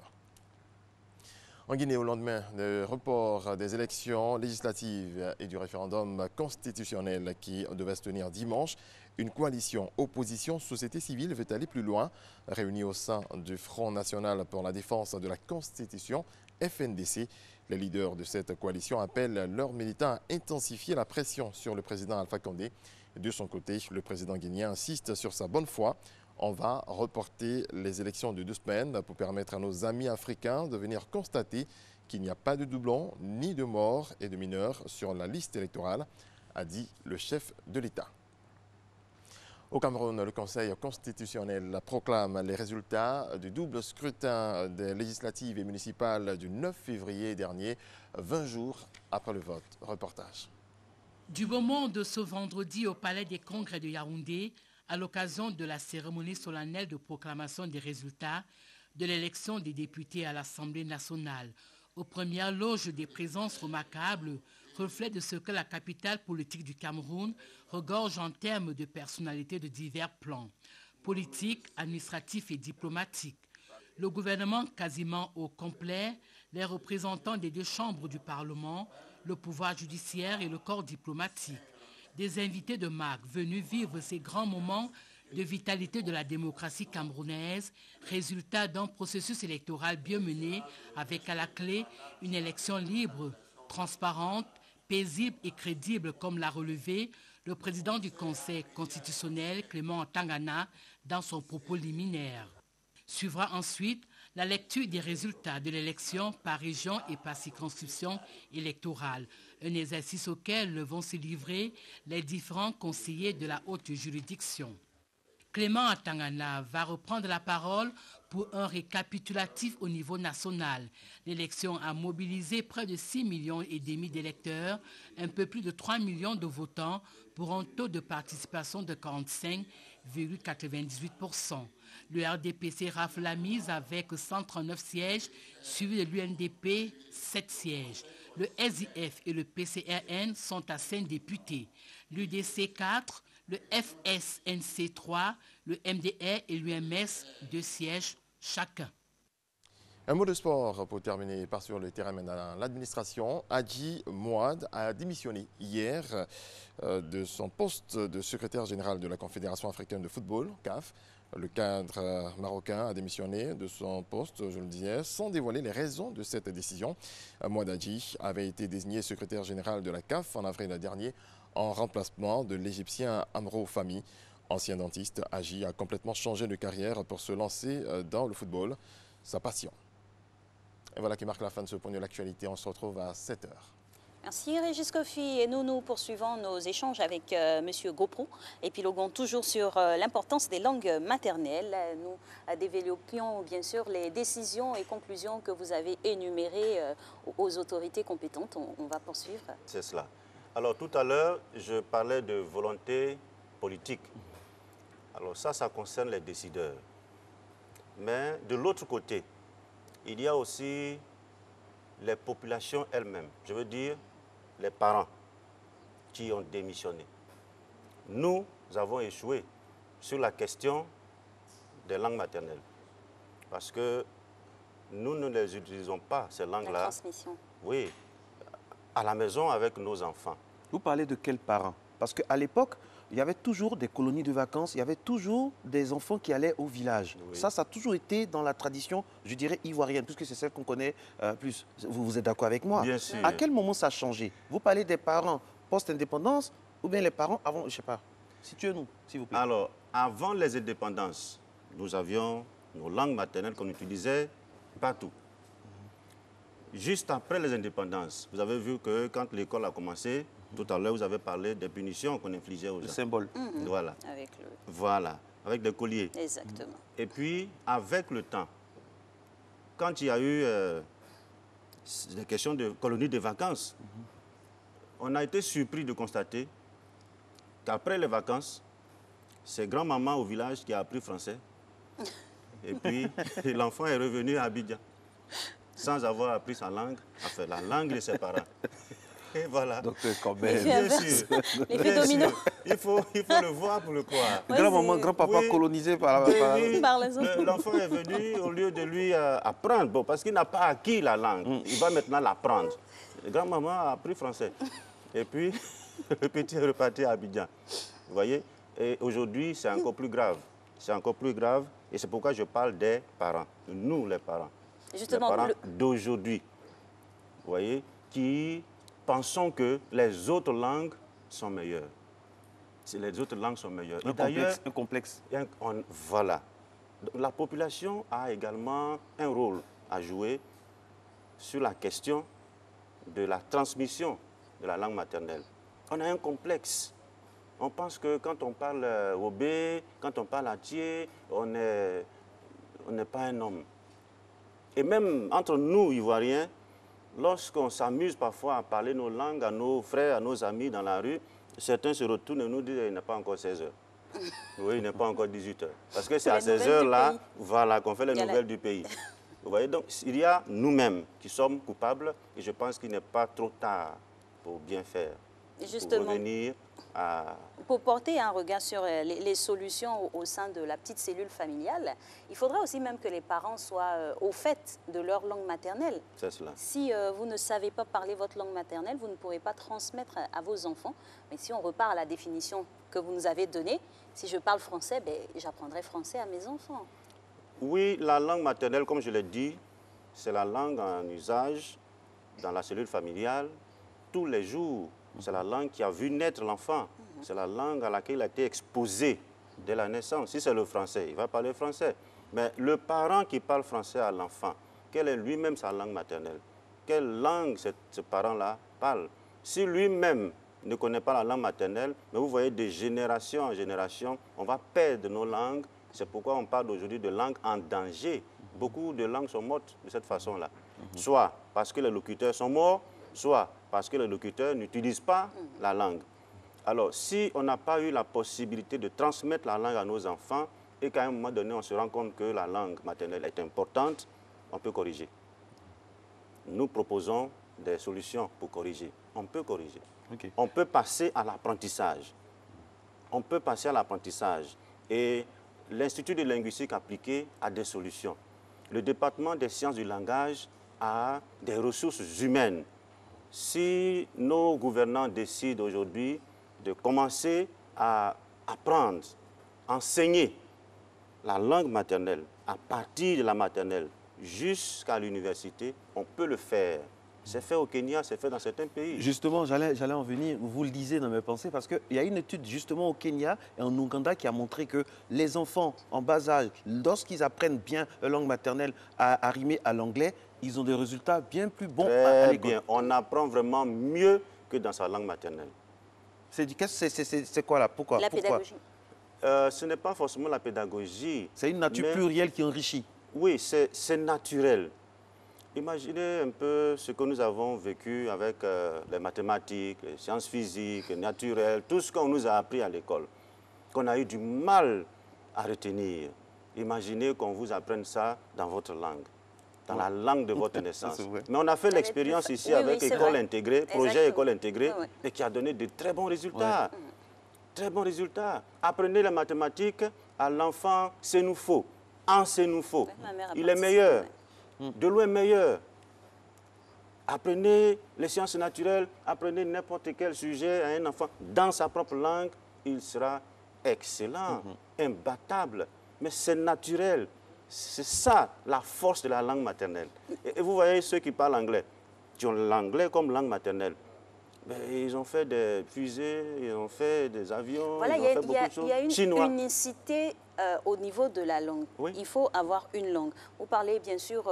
En Guinée, au lendemain du report des élections législatives et du référendum constitutionnel qui devait se tenir dimanche, une coalition opposition-société civile veut aller plus loin. Réunie au sein du Front national pour la défense de la Constitution, FNDC, les leaders de cette coalition appellent leurs militants à intensifier la pression sur le président Alpha Condé. De son côté, le président guinéen insiste sur sa bonne foi. On va reporter les élections de 2 semaines pour permettre à nos amis africains de venir constater qu'il n'y a pas de doublons ni de morts et de mineurs sur la liste électorale, a dit le chef de l'État. Au Cameroun, le Conseil constitutionnel proclame les résultats du double scrutin des législatives et municipales du 9 février dernier, 20 jours après le vote. Reportage. Du moment de ce vendredi au Palais des Congrès de Yaoundé, à l'occasion de la cérémonie solennelle de proclamation des résultats de l'élection des députés à l'Assemblée nationale, aux premières loges des présences remarquables, reflet de ce que la capitale politique du Cameroun regorge en termes de personnalités de divers plans, politiques, administratifs et diplomatiques. Le gouvernement quasiment au complet, les représentants des 2 chambres du Parlement, le pouvoir judiciaire et le corps diplomatique. Des invités de marque venus vivre ces grands moments de vitalité de la démocratie camerounaise, résultat d'un processus électoral bien mené avec à la clé une élection libre, transparente, paisible et crédible comme l'a relevé le président du Conseil constitutionnel Clément Tangana dans son propos liminaire. Suivra ensuite la lecture des résultats de l'élection par région et par circonscription électorale, un exercice auquel vont se livrer les différents conseillers de la haute juridiction. Clément Tangana va reprendre la parole pour un récapitulatif au niveau national. L'élection a mobilisé près de 6,5 millions d'électeurs, un peu plus de 3 millions de votants pour un taux de participation de 45,98%. Le RDPC rafle la mise avec 139 sièges, suivi de l'UNDP, 7 sièges. Le SIF et le PCRN sont à 5 députés. L'UDC 4, le FSNC 3, le MDR et l'UMS 2 sièges chacun. Un mot de sport pour terminer par sur le terrain maintenant. L'administration, Hadji Mouad, a démissionné hier de son poste de secrétaire général de la Confédération africaine de football, CAF. Le cadre marocain a démissionné de son poste, je le disais, sans dévoiler les raisons de cette décision. Mouad Hadji avait été désigné secrétaire général de la CAF en avril dernier en remplacement de l'Égyptien Amro Fahmy. Ancien dentiste, Hadji a complètement changé de carrière pour se lancer dans le football, sa passion. Et voilà qui marque la fin de ce point de l'actualité. On se retrouve à 7h. Merci Régis Kofi. Et nous poursuivons nos échanges avec M. Gopro, épiloguons toujours sur l'importance des langues maternelles. Nous développions bien sûr les décisions et conclusions que vous avez énumérées aux autorités compétentes. On va poursuivre. C'est cela. Alors tout à l'heure, je parlais de volonté politique. Alors ça concerne les décideurs. Mais de l'autre côté, il y a aussi les populations elles-mêmes, je veux dire les parents qui ont démissionné. Nous avons échoué sur la question des langues maternelles parce que nous ne les utilisons pas, ces langues-là. La transmission. Oui, à la maison avec nos enfants. Vous parlez de quels parents? Parce qu'à l'époque, il y avait toujours des colonies de vacances, il y avait toujours des enfants qui allaient au village. Oui. Ça a toujours été dans la tradition, je dirais, ivoirienne, puisque c'est celle qu'on connaît plus. Vous êtes d'accord avec moi? Bien sûr. À quel moment ça a changé? Vous parlez des parents post-indépendance ou bien les parents avant, je ne sais pas. Situez-nous, s'il vous plaît. Alors, avant les indépendances, nous avions nos langues maternelles qu'on utilisait partout. Juste après les indépendances, vous avez vu que quand l'école a commencé, tout à l'heure, vous avez parlé des punitions qu'on infligeait aux gens. Le symbole. Voilà. Avec le... Voilà, avec des colliers. Exactement. Et puis, avec le temps, quand il y a eu des questions de colonies de vacances, on a été surpris de constater qu'après les vacances, c'est grand-maman au village qui a appris français. Et puis, l'enfant est revenu à Abidjan, sans avoir appris sa langue, enfin la langue de ses parents. Et voilà. Donc, quand même. Bien sûr. L'effet domino. Il faut le voir pour le croire. Grand-maman, grand-papa colonisé par les enfants. L'enfant est venu, au lieu de lui apprendre, bon, parce qu'il n'a pas acquis la langue, il va maintenant l'apprendre. Grand-maman a appris français. Et puis, le petit est reparti à Abidjan. Vous voyez? Et aujourd'hui, c'est encore plus grave. C'est encore plus grave. Et c'est pourquoi je parle des parents. Nous, les parents. Justement, les parents d'aujourd'hui. Vous voyez? Qui pensons que les autres langues sont meilleures. Les autres langues sont meilleures. Un complexe. Voilà. Donc, la population a également un rôle à jouer sur la question de la transmission de la langue maternelle. On a un complexe. On pense que quand on parle obé, quand on parle atié, on n'est pas un homme. Et même entre nous, Ivoiriens, lorsqu'on s'amuse parfois à parler nos langues à nos frères, à nos amis dans la rue, certains se retournent et nous disent qu'il n'est pas encore 16 h. Oui, il n'est pas encore 18 h. Parce que c'est à ces heures-là voilà, qu'on fait les nouvelles du pays. Vous voyez, donc il y a nous-mêmes qui sommes coupables et je pense qu'il n'est pas trop tard pour bien faire. Justement, pour revenir à... Pour porter un regard sur les solutions au sein de la petite cellule familiale, il faudrait aussi même que les parents soient au fait de leur langue maternelle. C'est cela. Si vous ne savez pas parler votre langue maternelle, vous ne pourrez pas transmettre à vos enfants. Mais si on repart à la définition que vous nous avez donnée, si je parle français, ben, j'apprendrai français à mes enfants. Oui, la langue maternelle, comme je l'ai dit, c'est la langue en usage dans la cellule familiale tous les jours. C'est la langue qui a vu naître l'enfant. C'est la langue à laquelle il a été exposé dès la naissance. Si c'est le français, il va parler français. Mais le parent qui parle français à l'enfant, quelle est lui-même sa langue maternelle? Quelle langue ce parent-là parle? Si lui-même ne connaît pas la langue maternelle, mais vous voyez, de génération en génération, on va perdre nos langues. C'est pourquoi on parle aujourd'hui de langues en danger. Beaucoup de langues sont mortes de cette façon-là. Soit parce que les locuteurs sont morts, soit parce que les locuteurs n'utilisent pas la langue. Alors, si on n'a pas eu la possibilité de transmettre la langue à nos enfants et qu'à un moment donné, on se rend compte que la langue maternelle est importante, on peut corriger. Nous proposons des solutions pour corriger. On peut corriger. Okay. On peut passer à l'apprentissage. On peut passer à l'apprentissage. Et l'Institut de linguistique appliquée a des solutions. Le département des sciences du langage a des ressources humaines. Si nos gouvernants décident aujourd'hui de commencer à apprendre, enseigner la langue maternelle à partir de la maternelle jusqu'à l'université, on peut le faire. C'est fait au Kenya, c'est fait dans certains pays. Justement, j'allais en venir, vous le disiez dans mes pensées, parce qu'il y a une étude justement au Kenya et en Ouganda qui a montré que les enfants en bas âge, lorsqu'ils apprennent bien leur langue maternelle à rimer à l'anglais, ils ont des résultats bien plus bons à l'école. Bien, on apprend vraiment mieux que dans sa langue maternelle. C'est quoi là? Pourquoi? La pédagogie. Ce n'est pas forcément la pédagogie. C'est une nature plurielle qui enrichit. Oui, c'est naturel. Imaginez un peu ce que nous avons vécu avec les mathématiques, les sciences physiques, les naturelles, tout ce qu'on nous a appris à l'école, qu'on a eu du mal à retenir. Imaginez qu'on vous apprenne ça dans votre langue, dans la langue de votre naissance. Mais on a fait l'expérience ici avec École Intégrée, projet École Intégrée, et qui a donné de très bons résultats. Très bons résultats. Apprenez les mathématiques à l'enfant Sénoufo, en Sénoufo. Il est meilleur. De loin meilleur. Apprenez les sciences naturelles, apprenez n'importe quel sujet à un enfant dans sa propre langue, il sera excellent, imbattable. Mais c'est naturel. C'est ça, la force de la langue maternelle. Et vous voyez ceux qui parlent anglais, qui ont l'anglais comme langue maternelle. Mais ils ont fait des fusées, ils ont fait des avions, voilà, ils ont fait beaucoup de choses. Il y a une Chinois. unicité au niveau de la langue. Oui. Il faut avoir une langue. Vous parlez bien sûr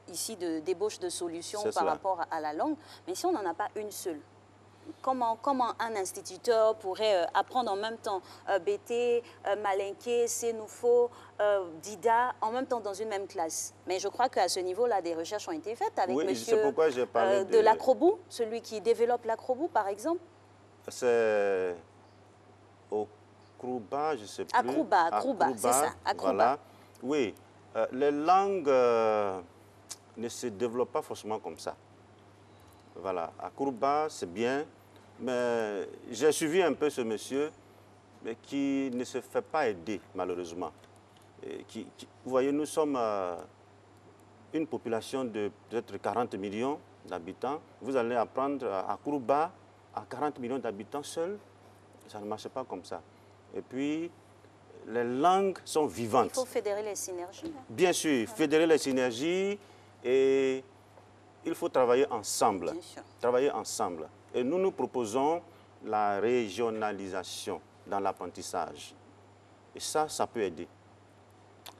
ici d'ébauche de solutions par rapport à la langue, mais si on n'en a pas une seule, comment un instituteur pourrait apprendre en même temps BT, Malinké, Sénoufo, Dida, en même temps dans une même classe? Mais je crois qu'à ce niveau-là, des recherches ont été faites avec monsieur de l'Acrobou, celui qui développe l'Acrobou, par exemple. C'est au Krouba, je ne sais plus. Akrouba, c'est ça, Akrouba. Voilà. Oui, les langues ne se développent pas forcément comme ça. Voilà, Akrouba, c'est bien, mais j'ai suivi un peu ce monsieur, mais qui ne se fait pas aider, malheureusement. Et vous voyez, nous sommes une population de peut-être 40 millions d'habitants. Vous allez apprendre à Akrouba, à 40 millions d'habitants seuls, ça ne marche pas comme ça. Et puis, les langues sont vivantes. Il faut fédérer les synergies. Hein. Bien sûr, fédérer les synergies et il faut travailler ensemble. Travailler ensemble. Et nous proposons la régionalisation dans l'apprentissage. Et ça peut aider.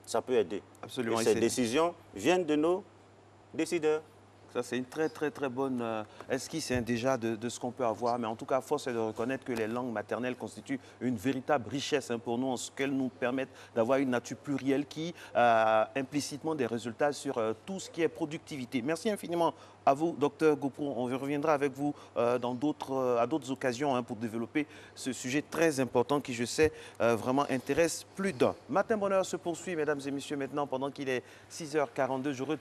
Ça peut aider. Absolument. Et ces décisions viennent de nos décideurs. Ça, c'est une très bonne esquisse déjà de ce qu'on peut avoir. Mais en tout cas, force est de reconnaître que les langues maternelles constituent une véritable richesse pour nous, en ce qu'elles nous permettent d'avoir une nature plurielle qui a implicitement des résultats sur tout ce qui est productivité. Merci infiniment à vous, docteur Goprou. On reviendra avec vous à d'autres occasions pour développer ce sujet très important qui, je sais, vraiment intéresse plus d'un. Matin Bonheur se poursuit, mesdames et messieurs, maintenant, pendant qu'il est 6h42. J'aurais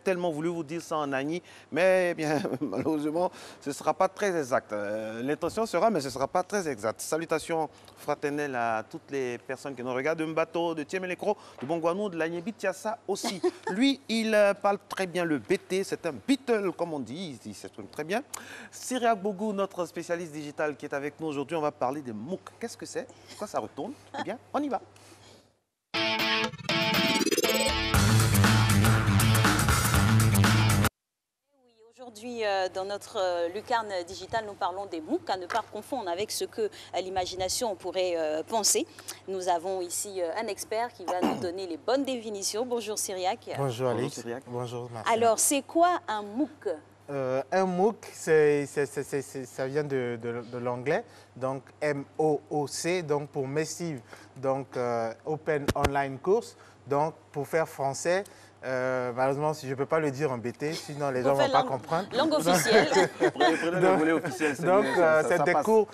tellement voulu vous dire ça en Agni, mais bien, malheureusement, ce ne sera pas très exact. L'intention sera, mais ce ne sera pas très exact. Salutations fraternelles à toutes les personnes qui nous regardent, de Mbato, de Tiemelekro, de Bongwanou, de Lagnébi, Tiassa aussi. Lui, il parle très bien le BT, c'est un Beatle, comme on dit, il s'exprime très bien. Cyriac Bogou, notre spécialiste digital qui est avec nous aujourd'hui, on va parler des MOOC. Qu'est-ce que c'est? Pourquoi ça retourne? Eh bien, on y va. Aujourd'hui, dans notre lucarne digitale, nous parlons des MOOC, à ne pas confondre avec ce que l'imagination pourrait penser. Nous avons ici un expert qui va nous donner les bonnes définitions. Bonjour Cyriac. Bonjour Alex. Bonjour Marcel. Alors, c'est quoi un MOOC? Un MOOC, ça vient de l'anglais, donc M-O-O-C, donc pour Massive, donc Open Online Course. Donc pour faire français, malheureusement, je ne peux pas le dire en BT, sinon les gens ne vont pas comprendre. Langue officielle. Prenez le volet officiel. Donc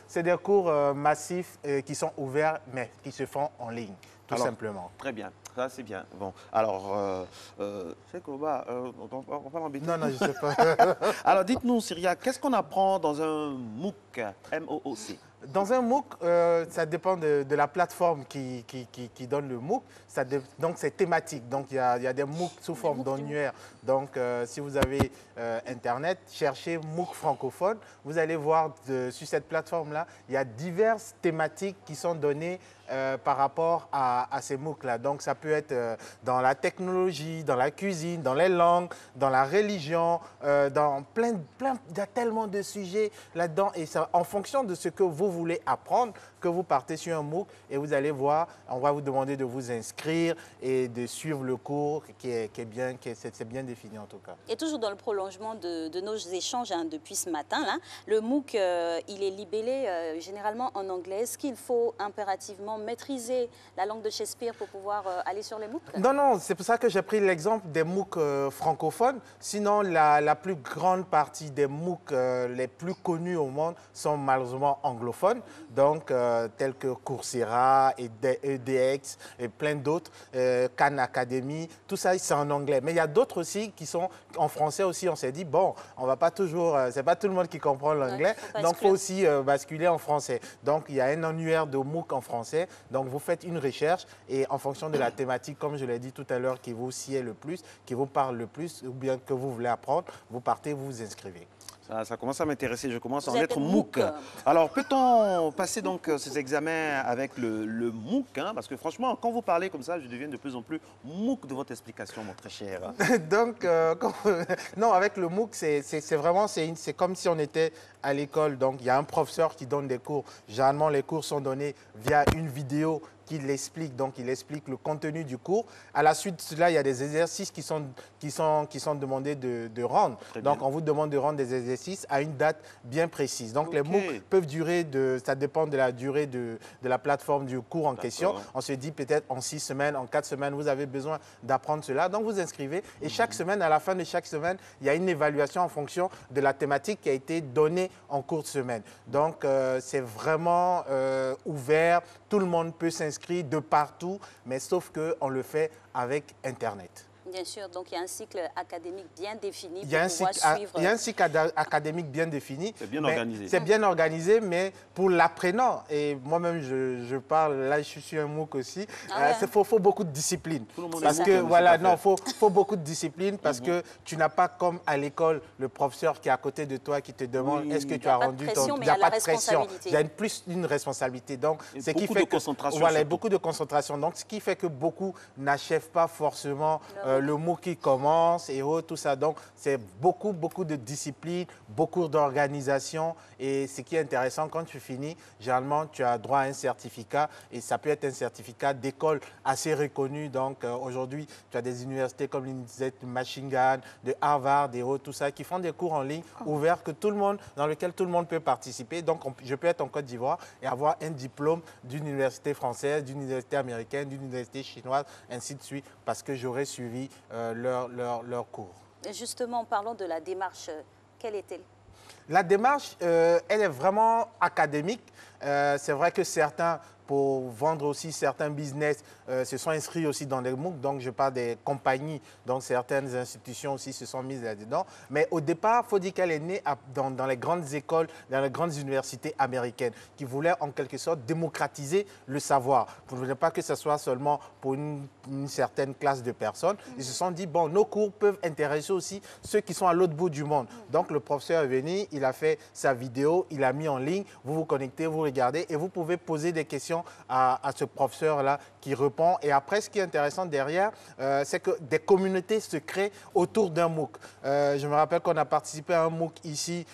c'est des cours massifs qui sont ouverts, mais qui se font en ligne, tout simplement. Très bien. Ça, c'est bien. Bon, alors, c'est quoi on parle en BT? Non, je ne sais pas. Alors, dites-nous, Cyriac, qu'est-ce qu'on apprend dans un MOOC, M-O-O-C? Dans un MOOC, ça dépend de la plateforme qui donne le MOOC. Donc, c'est thématique. Donc, il y a des MOOC sous forme d'annuaire. Donc, si vous avez Internet, cherchez MOOC francophone. Vous allez voir sur cette plateforme-là, il y a diverses thématiques qui sont données par rapport à ces MOOC-là. Donc, ça peut être dans la technologie, dans la cuisine, dans les langues, dans la religion, dans plein, il y a tellement de sujets là-dedans. Et ça, en fonction de ce que vous voulez apprendre, que vous partez sur un MOOC et vous allez voir, on va vous demander de vous inscrire et de suivre le cours c'est bien défini en tout cas. Et toujours dans le prolongement de nos échanges depuis ce matin, là, le MOOC, il est libellé généralement en anglais. Est-ce qu'il faut impérativement maîtriser la langue de Shakespeare pour pouvoir aller sur les MOOC? Non, c'est pour ça que j'ai pris l'exemple des MOOC francophones. Sinon, la plus grande partie des MOOC les plus connus au monde sont malheureusement anglophones, donc tels que Coursera, et EDX et plein d'autres, Khan Academy, tout ça c'est en anglais. Mais il y a d'autres aussi qui sont en français aussi. On s'est dit, bon, on va pas toujours, c'est pas tout le monde qui comprend l'anglais, donc il faut aussi basculer en français. Donc il y a un annuaire de MOOC en français, donc vous faites une recherche et en fonction de la thématique, comme je l'ai dit tout à l'heure, qui vous sied le plus, qui vous parle le plus ou bien que vous voulez apprendre, vous partez, vous vous inscrivez. Ça commence à m'intéresser, je commence à en être MOOC. Alors, peut-on passer donc ces examens avec le MOOC, hein? Parce que franchement, quand vous parlez comme ça, je deviens de plus en plus MOOC de votre explication, mon très cher. Donc, non, avec le MOOC, c'est comme si on était à l'école. Donc, il y a un professeur qui donne des cours. Généralement, les cours sont donnés via une vidéo qui l'explique. Donc, il explique le contenu du cours. À la suite de cela, il y a des exercices qui sont demandés de rendre. Donc, on vous demande de rendre des exercices à une date bien précise. Donc, les MOOC peuvent durer, ça dépend de la durée de la plateforme du cours en question. On se dit peut-être en 6 semaines, en 4 semaines, vous avez besoin d'apprendre cela. Donc, vous inscrivez. Et chaque semaine, à la fin de chaque semaine, il y a une évaluation en fonction de la thématique qui a été donnée en cours de semaine. Donc, c'est vraiment ouvert. Tout le monde peut s'inscrire de partout, mais sauf qu'on le fait avec Internet. Bien sûr, donc il y a un cycle académique bien défini Il y a un cycle académique bien défini. C'est bien organisé. C'est bien organisé, mais pour l'apprenant, et moi-même je parle, là je suis un MOOC aussi, il faut beaucoup de discipline. Parce que voilà, non, faut beaucoup de discipline parce que tu n'as pas comme à l'école le professeur qui est à côté de toi qui te demande est-ce que tu as rendu ton... Il n'y a pas de pression, il y a plus une responsabilité. Donc, ce qui fait que voilà, beaucoup de concentration. Donc, ce qui fait que beaucoup n'achèvent pas forcément le MOOC qui commence et tout ça. Donc, c'est beaucoup de discipline, beaucoup d'organisation. Et ce qui est intéressant, quand tu finis, généralement, tu as droit à un certificat. Et ça peut être un certificat d'école assez reconnu. Donc, aujourd'hui, tu as des universités comme l'université de Michigan, de Harvard, tout ça, qui font des cours en ligne ouverts dans lesquels tout le monde peut participer. Donc, je peux être en Côte d'Ivoire et avoir un diplôme d'une université française, d'une université américaine, d'une université chinoise, ainsi de suite, parce que j'aurais suivi leur cours. Et justement, parlons de la démarche. Quelle est-elle? La démarche, elle est vraiment académique. C'est vrai que certains, pour vendre aussi certains business, se sont inscrits aussi dans les MOOC. Donc, je parle des compagnies. Donc, certaines institutions aussi se sont mises là-dedans. Mais au départ, il faut dire qu'elle est née dans les grandes écoles, dans les grandes universités américaines, qui voulaient en quelque sorte démocratiser le savoir. Vous ne voulez pas que ce soit seulement pour une certaine classe de personnes. Ils se sont dit, bon, nos cours peuvent intéresser aussi ceux qui sont à l'autre bout du monde. Donc, le professeur est venu, il a fait sa vidéo, il a mis en ligne, vous vous connectez, vous regardez et vous pouvez poser des questions à ce professeur-là qui répond. Et après, ce qui est intéressant derrière, c'est que des communautés se créent autour d'un MOOC. Je me rappelle qu'on a participé à un MOOC ici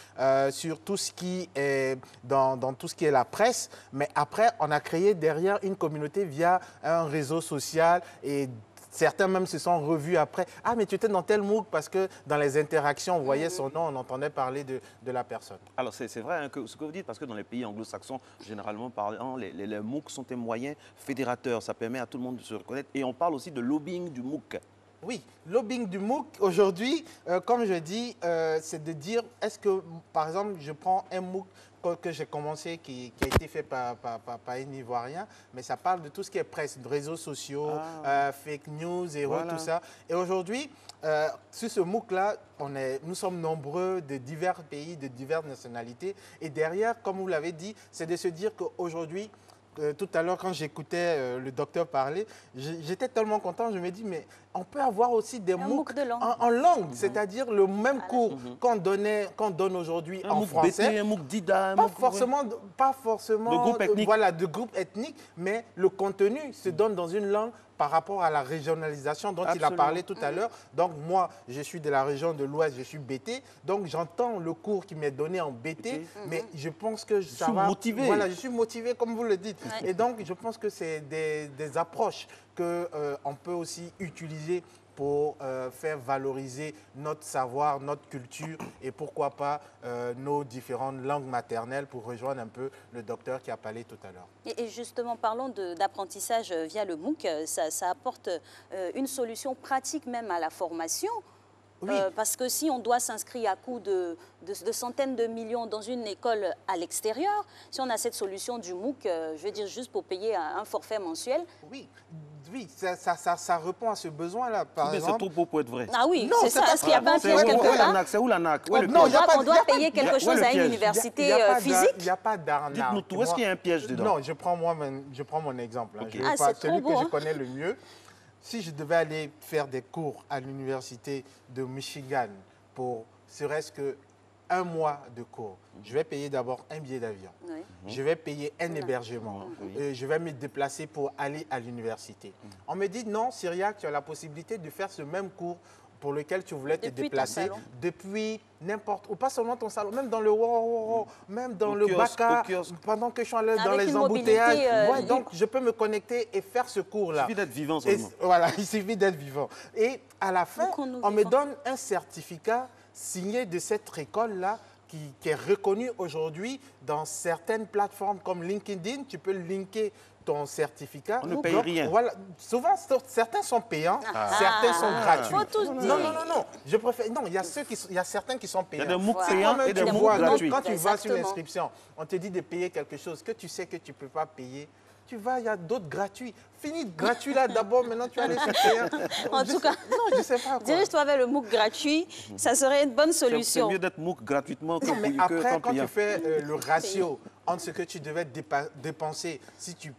sur tout ce qui est dans tout ce qui est la presse. Mais après, on a créé derrière une communauté via un réseau social et certains même se sont revus après. Ah, mais tu étais dans tel MOOC parce que dans les interactions, on voyait son nom, on entendait parler de la personne. Alors, c'est vrai hein, ce que vous dites, parce que dans les pays anglo-saxons, généralement parlant, les MOOC sont un moyen fédérateur. Ça permet à tout le monde de se reconnaître. Et on parle aussi de lobbying du MOOC. Oui, lobbying du MOOC, aujourd'hui, comme je dis, c'est de dire, est-ce que, par exemple, je prends un MOOC que j'ai commencé, qui a été fait par un Ivoirien, mais ça parle de tout ce qui est presse, de réseaux sociaux, fake news et tout ça. Et aujourd'hui, sur ce MOOC-là, nous sommes nombreux de divers pays, de diverses nationalités. Et derrière, comme vous l'avez dit, c'est de se dire qu'aujourd'hui, tout à l'heure, quand j'écoutais le docteur parler, j'étais tellement content. Je me dis, mais on peut avoir aussi des MOOC en langue, c'est-à-dire le même cours qu'on donne aujourd'hui en français. Un MOOC DIDA, pas forcément de groupe ethnique. Voilà, de groupe ethnique, mais le contenu se donne dans une langue par rapport à la régionalisation dont il a parlé tout à l'heure. Donc moi, je suis de la région de l'Ouest, je suis BT, donc j'entends le cours qui m'est donné en BT, mais je pense que ça va... motivé. Voilà, je suis motivé comme vous le dites. Et donc, je pense que c'est des approches qu'on peut aussi utiliser pour faire valoriser notre savoir, notre culture et pourquoi pas nos différentes langues maternelles pour rejoindre un peu le docteur qui a parlé tout à l'heure. Et justement, parlons d'apprentissage via le MOOC, ça apporte une solution pratique même à la formation. Oui. Parce que si on doit s'inscrire à coût de centaines de millions dans une école à l'extérieur, si on a cette solution du MOOC, je veux dire juste pour payer un forfait mensuel. Oui, ça répond à ce besoin-là. Mais c'est trop beau pour être vrai. Ah oui, c'est ça. Est-ce qu'il n'y a pas un piège quelque part? C'est où l'arnaque? On doit payer quelque chose à une université physique? Il n'y a pas d'arnaque. Dites-nous tout, est-ce qu'il y a un piège dedans? Non, je prends mon exemple. Okay. Celui que je connais le mieux. Si je devais aller faire des cours à l'université de Michigan pour serait-ce que un mois de cours. Je vais payer d'abord un billet d'avion. Oui. Je vais payer un hébergement. Je vais me déplacer pour aller à l'université. On me dit non, Syriac, tu as la possibilité de faire ce même cours pour lequel tu voulais te déplacer depuis n'importe où, pas seulement ton salon, même dans le même dans le Baka, pendant que je suis allé dans les embouteillages. Donc, je peux me connecter et faire ce cours-là. Il suffit d'être vivant seulement. Voilà, il suffit d'être vivant. Et à la fin, on me donne un certificat signé de cette école-là qui est reconnue aujourd'hui dans certaines plateformes comme LinkedIn. Tu peux linker ton certificat. On ne paye rien. Voilà. Souvent, certains sont payants, certains sont gratuits. Faut tous dire. Non. Je préfère. Non, il y a certains qui sont payants. Il y a des MOOC payants et des MOOC gratuits. Quand tu vas sur l'inscription, on te dit de payer quelque chose que tu sais que tu ne peux pas payer. Tu vas, il y a d'autres gratuits. Finis gratuit là d'abord, maintenant tu vas aller sur payant. En tout cas, non, je sais pas. Dirige-toi vers le MOOC gratuit, ça serait une bonne solution. C'est mieux d'être MOOC gratuitement que mais après, quand tu fais le ratio entre ce que tu devais dépenser si tu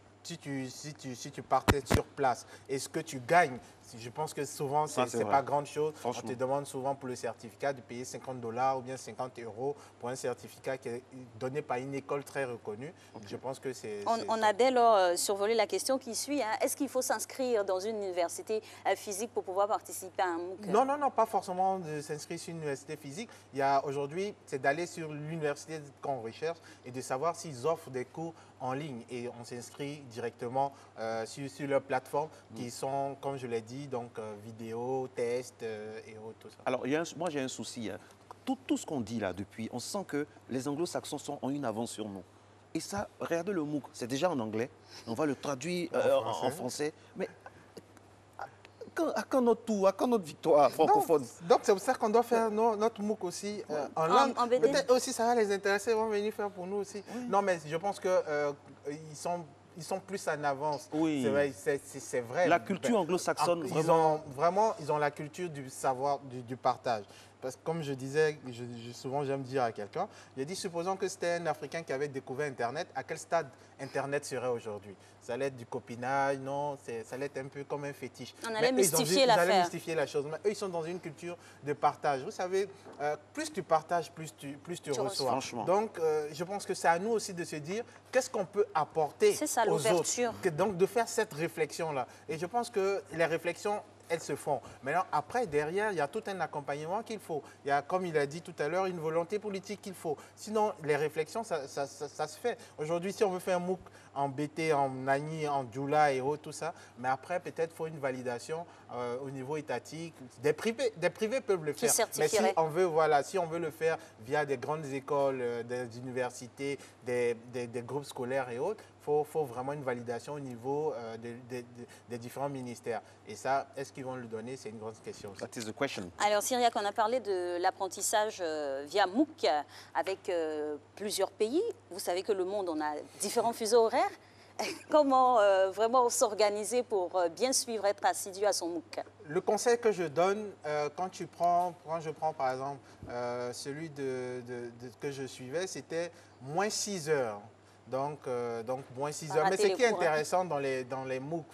partais sur place et ce que tu gagnes, je pense que souvent, ce n'est pas grande chose. On te demande souvent pour le certificat de payer $50 ou bien 50 € pour un certificat qui est donné par une école très reconnue. Je pense que c'est... On a dès lors survolé la question qui suit. Hein. Est-ce qu'il faut s'inscrire dans une université physique pour pouvoir participer à un MOOC? Non, pas forcément de s'inscrire sur une université physique. Il y a aujourd'hui, c'est d'aller sur l'université qu'on recherche et de savoir s'ils offrent des cours en ligne. Et on s'inscrit directement sur leur plateforme qui sont, comme je l'ai dit, donc vidéo, tests et autres, tout ça. Alors, moi j'ai un souci. Hein. Tout ce qu'on dit là depuis, on sent que les anglo-saxons ont une avance sur nous. Et ça, regardez le MOOC, c'est déjà en anglais. On va le traduire en français. Mais à quand notre tour, à quand notre victoire francophone? Donc c'est pour ça qu'on doit faire notre MOOC aussi en langue. Peut-être aussi ça va les intéresser, ils vont venir faire pour nous aussi. Oui. Non, mais je pense qu'ils sont plus en avance. Oui. C'est vrai. La culture anglo-saxonne, vraiment. Ils ont la culture du savoir, du partage. Parce que comme je disais, souvent j'aime dire à quelqu'un, j'ai dit, supposons que c'était un Africain qui avait découvert Internet, à quel stade Internet serait aujourd'hui? Ça allait être du copinage, non, ça allait être un peu comme un fétiche. On allait mystifier l'affaire. Ils allaient mystifier la chose. Mais eux, ils sont dans une culture de partage. Vous savez, plus tu partages, plus tu reçois. Franchement. Donc, je pense que c'est à nous aussi de se dire, qu'est-ce qu'on peut apporter aux autres? Donc, de faire cette réflexion-là. Et je pense que les réflexions, elles se font. Maintenant, après, derrière, il y a tout un accompagnement qu'il faut. Il y a, comme il a dit tout à l'heure, une volonté politique qu'il faut. Sinon, les réflexions, ça se fait. Aujourd'hui, si on veut faire un MOOC en BT, en Nani, en Djoula et autres, tout ça, mais après, peut-être, il faut une validation au niveau étatique. Des privés peuvent le faire. Mais si on veut le faire via des grandes écoles, des universités, des groupes scolaires et autres, il faut vraiment une validation au niveau des différents ministères. Et ça, est-ce qu'ils vont le donner? C'est une grande question. That is the question. Alors, Syriac, on a parlé de l'apprentissage via MOOC avec plusieurs pays. Vous savez que le monde, on a différents fuseaux horaires. Comment vraiment s'organiser pour bien suivre, être assidu à son MOOC? Le conseil que je donne, quand je prends par exemple celui que je suivais, c'était moins 6 heures. Donc moins 6 heures. Mais ce qui est intéressant dans les MOOC,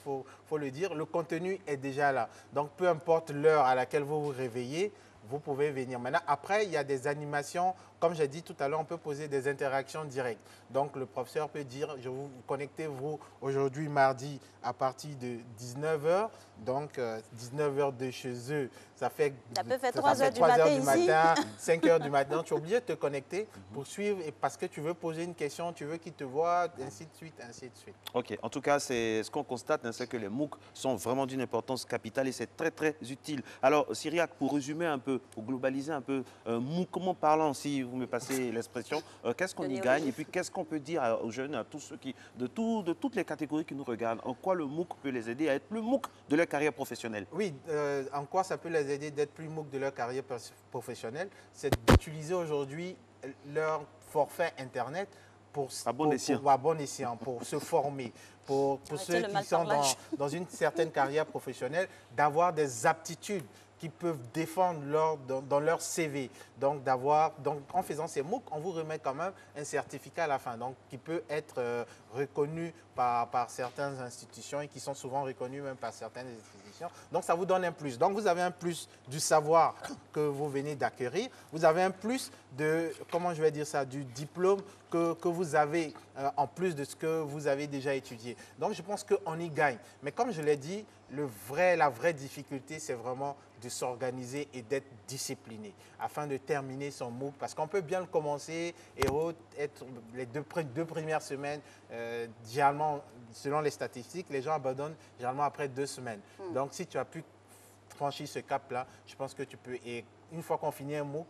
faut le dire, le contenu est déjà là. Donc peu importe l'heure à laquelle vous vous réveillez, vous pouvez venir. Maintenant, après, il y a des animations. Comme j'ai dit tout à l'heure, on peut poser des interactions directes. Donc, le professeur peut dire, je vous connectez-vous aujourd'hui, mardi, à partir de 19h. Donc, 19h de chez eux, ça peut faire 3 heures du matin, 5 heures du matin. Tu es obligé de te connecter pour suivre et parce que tu veux poser une question, tu veux qu'ils te voient, ainsi de suite, ainsi de suite. OK. En tout cas, c'est ce qu'on constate, hein, c'est que les MOOC sont vraiment d'une importance capitale et c'est très, très utile. Alors, Syriac, pour résumer un peu, pour globaliser un peu, MOOC, comment parlant, si vous me passez l'expression, qu'est-ce qu'on y gagne et puis qu'est-ce qu'on peut dire aux jeunes, à tous ceux qui, de toutes les catégories qui nous regardent, en quoi le MOOC peut les aider à être plus MOOC de leur carrière professionnelle? Oui, en quoi ça peut les aider d'être plus MOOC de leur carrière professionnelle? C'est d'utiliser aujourd'hui leur forfait Internet pour bon escient, pour se former, pour ceux qui sont dans une certaine carrière professionnelle, d'avoir des aptitudes qui peuvent défendre dans leur CV. Donc, en faisant ces MOOC, on vous remet quand même un certificat à la fin, donc qui peut être reconnu par certaines institutions et qui sont souvent reconnus même par certaines institutions. Donc, ça vous donne un plus. Donc, vous avez un plus du savoir que vous venez d'acquérir. Vous avez un plus de, comment je vais dire ça, du diplôme que vous avez en plus de ce que vous avez déjà étudié. Donc je pense qu'on y gagne. Mais comme je l'ai dit, la vraie difficulté, c'est vraiment de s'organiser et d'être discipliné afin de terminer son MOOC. Parce qu'on peut bien le commencer et être les deux premières semaines, généralement, selon les statistiques, les gens abandonnent généralement après 2 semaines. Donc si tu as pu franchir ce cap-là, je pense que tu peux. Et une fois qu'on finit un MOOC,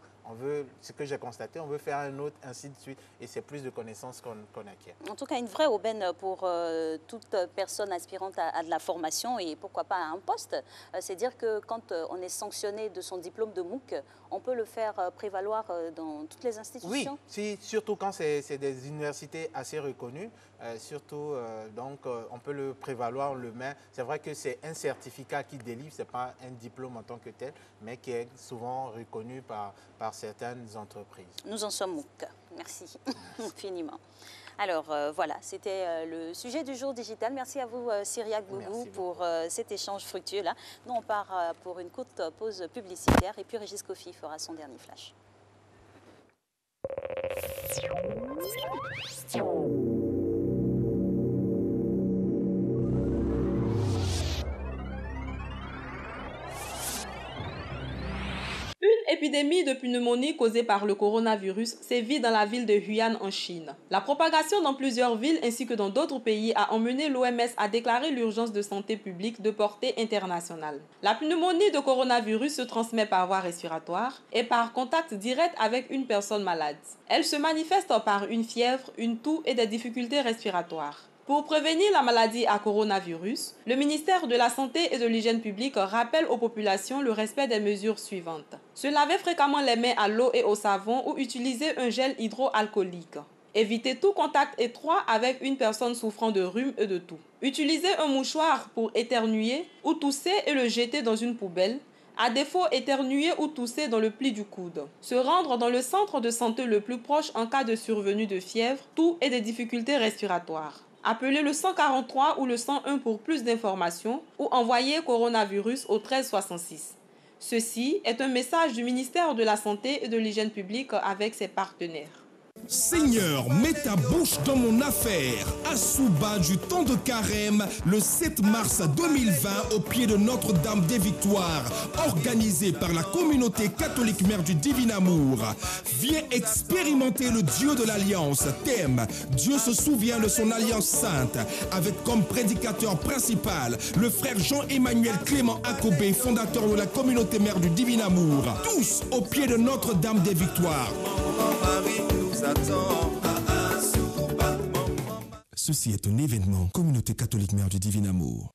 ce que j'ai constaté, on veut faire un autre, ainsi de suite. Et c'est plus de connaissances qu'on acquiert. En tout cas, une vraie aubaine pour toute personne aspirante à de la formation et pourquoi pas à un poste. C'est dire que quand on est sanctionné de son diplôme de MOOC, on peut le faire prévaloir dans toutes les institutions. Oui, surtout quand c'est des universités assez reconnues. Donc, on peut le prévaloir, on le met. C'est vrai que c'est un certificat qui délivre, ce n'est pas un diplôme en tant que tel, mais qui est souvent reconnu par certaines entreprises. Nous en sommes MOOC. Merci infiniment. Alors voilà, c'était le sujet du jour digital. Merci à vous Cyriaque Boubou pour cet échange fructueux-là. Nous on part pour une courte pause publicitaire et puis Régis Kofi fera son dernier flash. Une épidémie de pneumonie causée par le coronavirus sévit dans la ville de Hunan en Chine. La propagation dans plusieurs villes ainsi que dans d'autres pays a emmené l'OMS à déclarer l'urgence de santé publique de portée internationale. La pneumonie de coronavirus se transmet par voie respiratoire et par contact direct avec une personne malade. Elle se manifeste par une fièvre, une toux et des difficultés respiratoires. Pour prévenir la maladie à coronavirus, le ministère de la Santé et de l'Hygiène publique rappelle aux populations le respect des mesures suivantes. Se laver fréquemment les mains à l'eau et au savon ou utiliser un gel hydroalcoolique. Éviter tout contact étroit avec une personne souffrant de rhume et de toux. Utiliser un mouchoir pour éternuer ou tousser et le jeter dans une poubelle. À défaut, éternuer ou tousser dans le pli du coude. Se rendre dans le centre de santé le plus proche en cas de survenue de fièvre, toux et des difficultés respiratoires. Appelez le 143 ou le 101 pour plus d'informations ou envoyez coronavirus au 1366. Ceci est un message du ministère de la Santé et de l'Hygiène publique avec ses partenaires. Seigneur, mets ta bouche dans mon affaire. Assouba du temps de carême, le 7 mars 2020, au pied de Notre-Dame des Victoires, organisé par la communauté catholique Mère du Divin Amour. Viens expérimenter le Dieu de l'Alliance. Thème, Dieu se souvient de son Alliance sainte, avec comme prédicateur principal le frère Jean-Emmanuel Clément Akobé, fondateur de la communauté Mère du Divin Amour. Tous au pied de Notre-Dame des Victoires. Ceci est un événement Communauté catholique Mère du Divin Amour.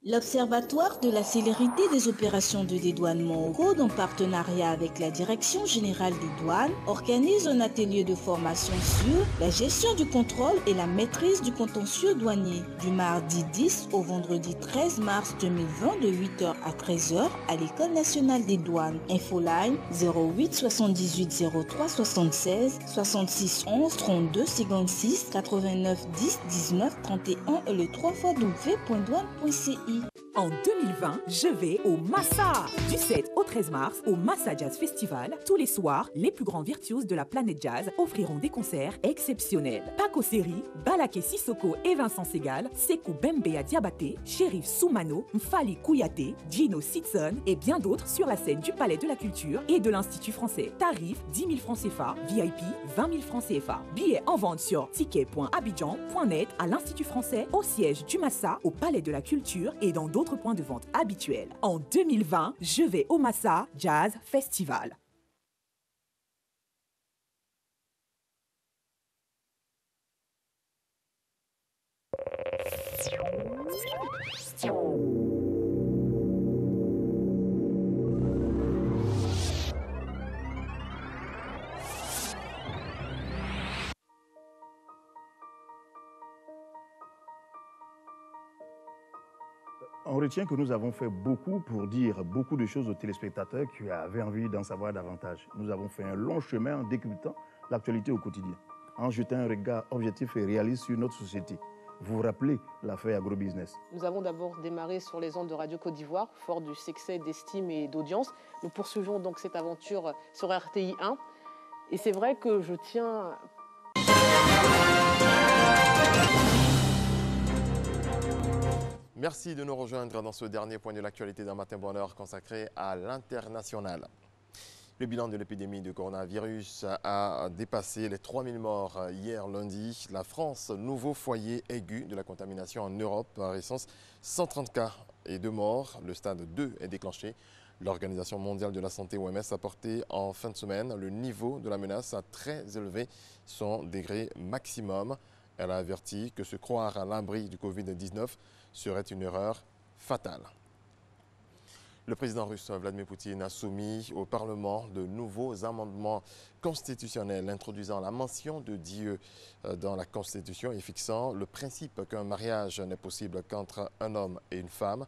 L'Observatoire de la célérité des opérations de dédouanement au code en partenariat avec la Direction générale des douanes organise un atelier de formation sur la gestion du contrôle et la maîtrise du contentieux douanier du mardi 10 au vendredi 13 mars 2020 de 8h à 13h à l'École nationale des douanes. Infoline 08 78 03 76 66 11 32 56 89 10 19 31 et le 3xw.douane.ci. En 2020, je vais au Massa. Du 7 au 13 mars, au Massa Jazz Festival, tous les soirs, les plus grands virtuoses de la planète jazz offriront des concerts exceptionnels. Paco Seri, Balaké Sissoko et Vincent Segal, Sekou Bembea Diabaté, Chérif Soumano, Mfali Kouyaté, Gino Sitson et bien d'autres sur la scène du Palais de la Culture et de l'Institut français. Tarif 10 000 francs CFA, VIP 20 000 francs CFA. Billets en vente sur ticket.abidjan.net, à l'Institut français, au siège du Massa, au Palais de la Culture et dans d'autres points de vente habituels. En 2020, je vais au Massa Jazz Festival. On retient que nous avons fait beaucoup pour dire beaucoup de choses aux téléspectateurs qui avaient envie d'en savoir davantage. Nous avons fait un long chemin en décryptant l'actualité au quotidien, en jetant un regard objectif et réaliste sur notre société. Vous vous rappelez l'affaire Agrobusiness? Nous avons d'abord démarré sur les ondes de Radio Côte d'Ivoire, fort du succès d'estime et d'audience. Nous poursuivons donc cette aventure sur RTI 1. Et c'est vrai que je tiens... Merci de nous rejoindre dans ce dernier point de l'actualité d'un matin bonheur consacré à l'international. Le bilan de l'épidémie de coronavirus a dépassé les 3000 morts hier lundi. La France, nouveau foyer aigu de la contamination en Europe, recense 130 cas et 2 morts. Le stade 2 est déclenché. L'Organisation mondiale de la santé OMS a porté en fin de semaine le niveau de la menace à très élevé, son degré maximum. Elle a averti que se croire à l'abri du Covid-19 serait une erreur fatale. Le président russe Vladimir Poutine a soumis au Parlement de nouveaux amendements constitutionnels introduisant la mention de Dieu dans la Constitution et fixant le principe qu'un mariage n'est possible qu'entre un homme et une femme.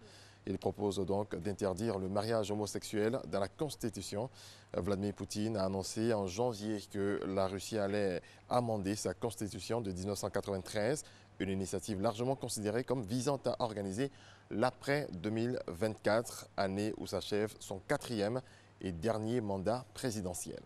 Il propose donc d'interdire le mariage homosexuel dans la Constitution. Vladimir Poutine a annoncé en janvier que la Russie allait amender sa Constitution de 1993, une initiative largement considérée comme visant à organiser l'après 2024, année où s'achève son 4e et dernier mandat présidentiel.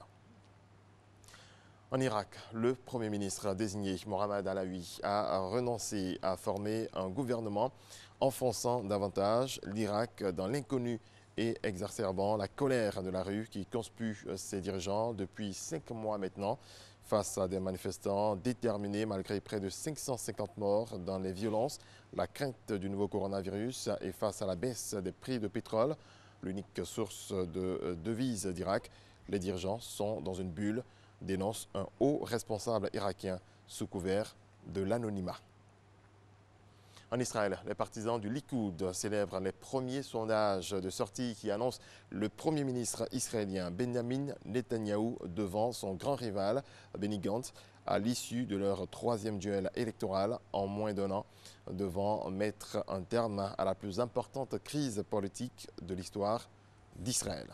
En Irak, le Premier ministre désigné, Mohamed Alaoui, a renoncé à former un gouvernement, enfonçant davantage l'Irak dans l'inconnu et exacerbant la colère de la rue qui conspue ses dirigeants depuis 5 mois maintenant. Face à des manifestants déterminés malgré près de 550 morts dans les violences, la crainte du nouveau coronavirus et face à la baisse des prix de pétrole, l'unique source de devises d'Irak, les dirigeants sont dans une bulle, dénonce un haut responsable irakien sous couvert de l'anonymat. En Israël, les partisans du Likoud célèbrent les premiers sondages de sortie qui annoncent le Premier ministre israélien Benjamin Netanyahou devant son grand rival Benny Gantz à l'issue de leur 3e duel électoral en moins d'1 an, devant mettre un terme à la plus importante crise politique de l'histoire d'Israël.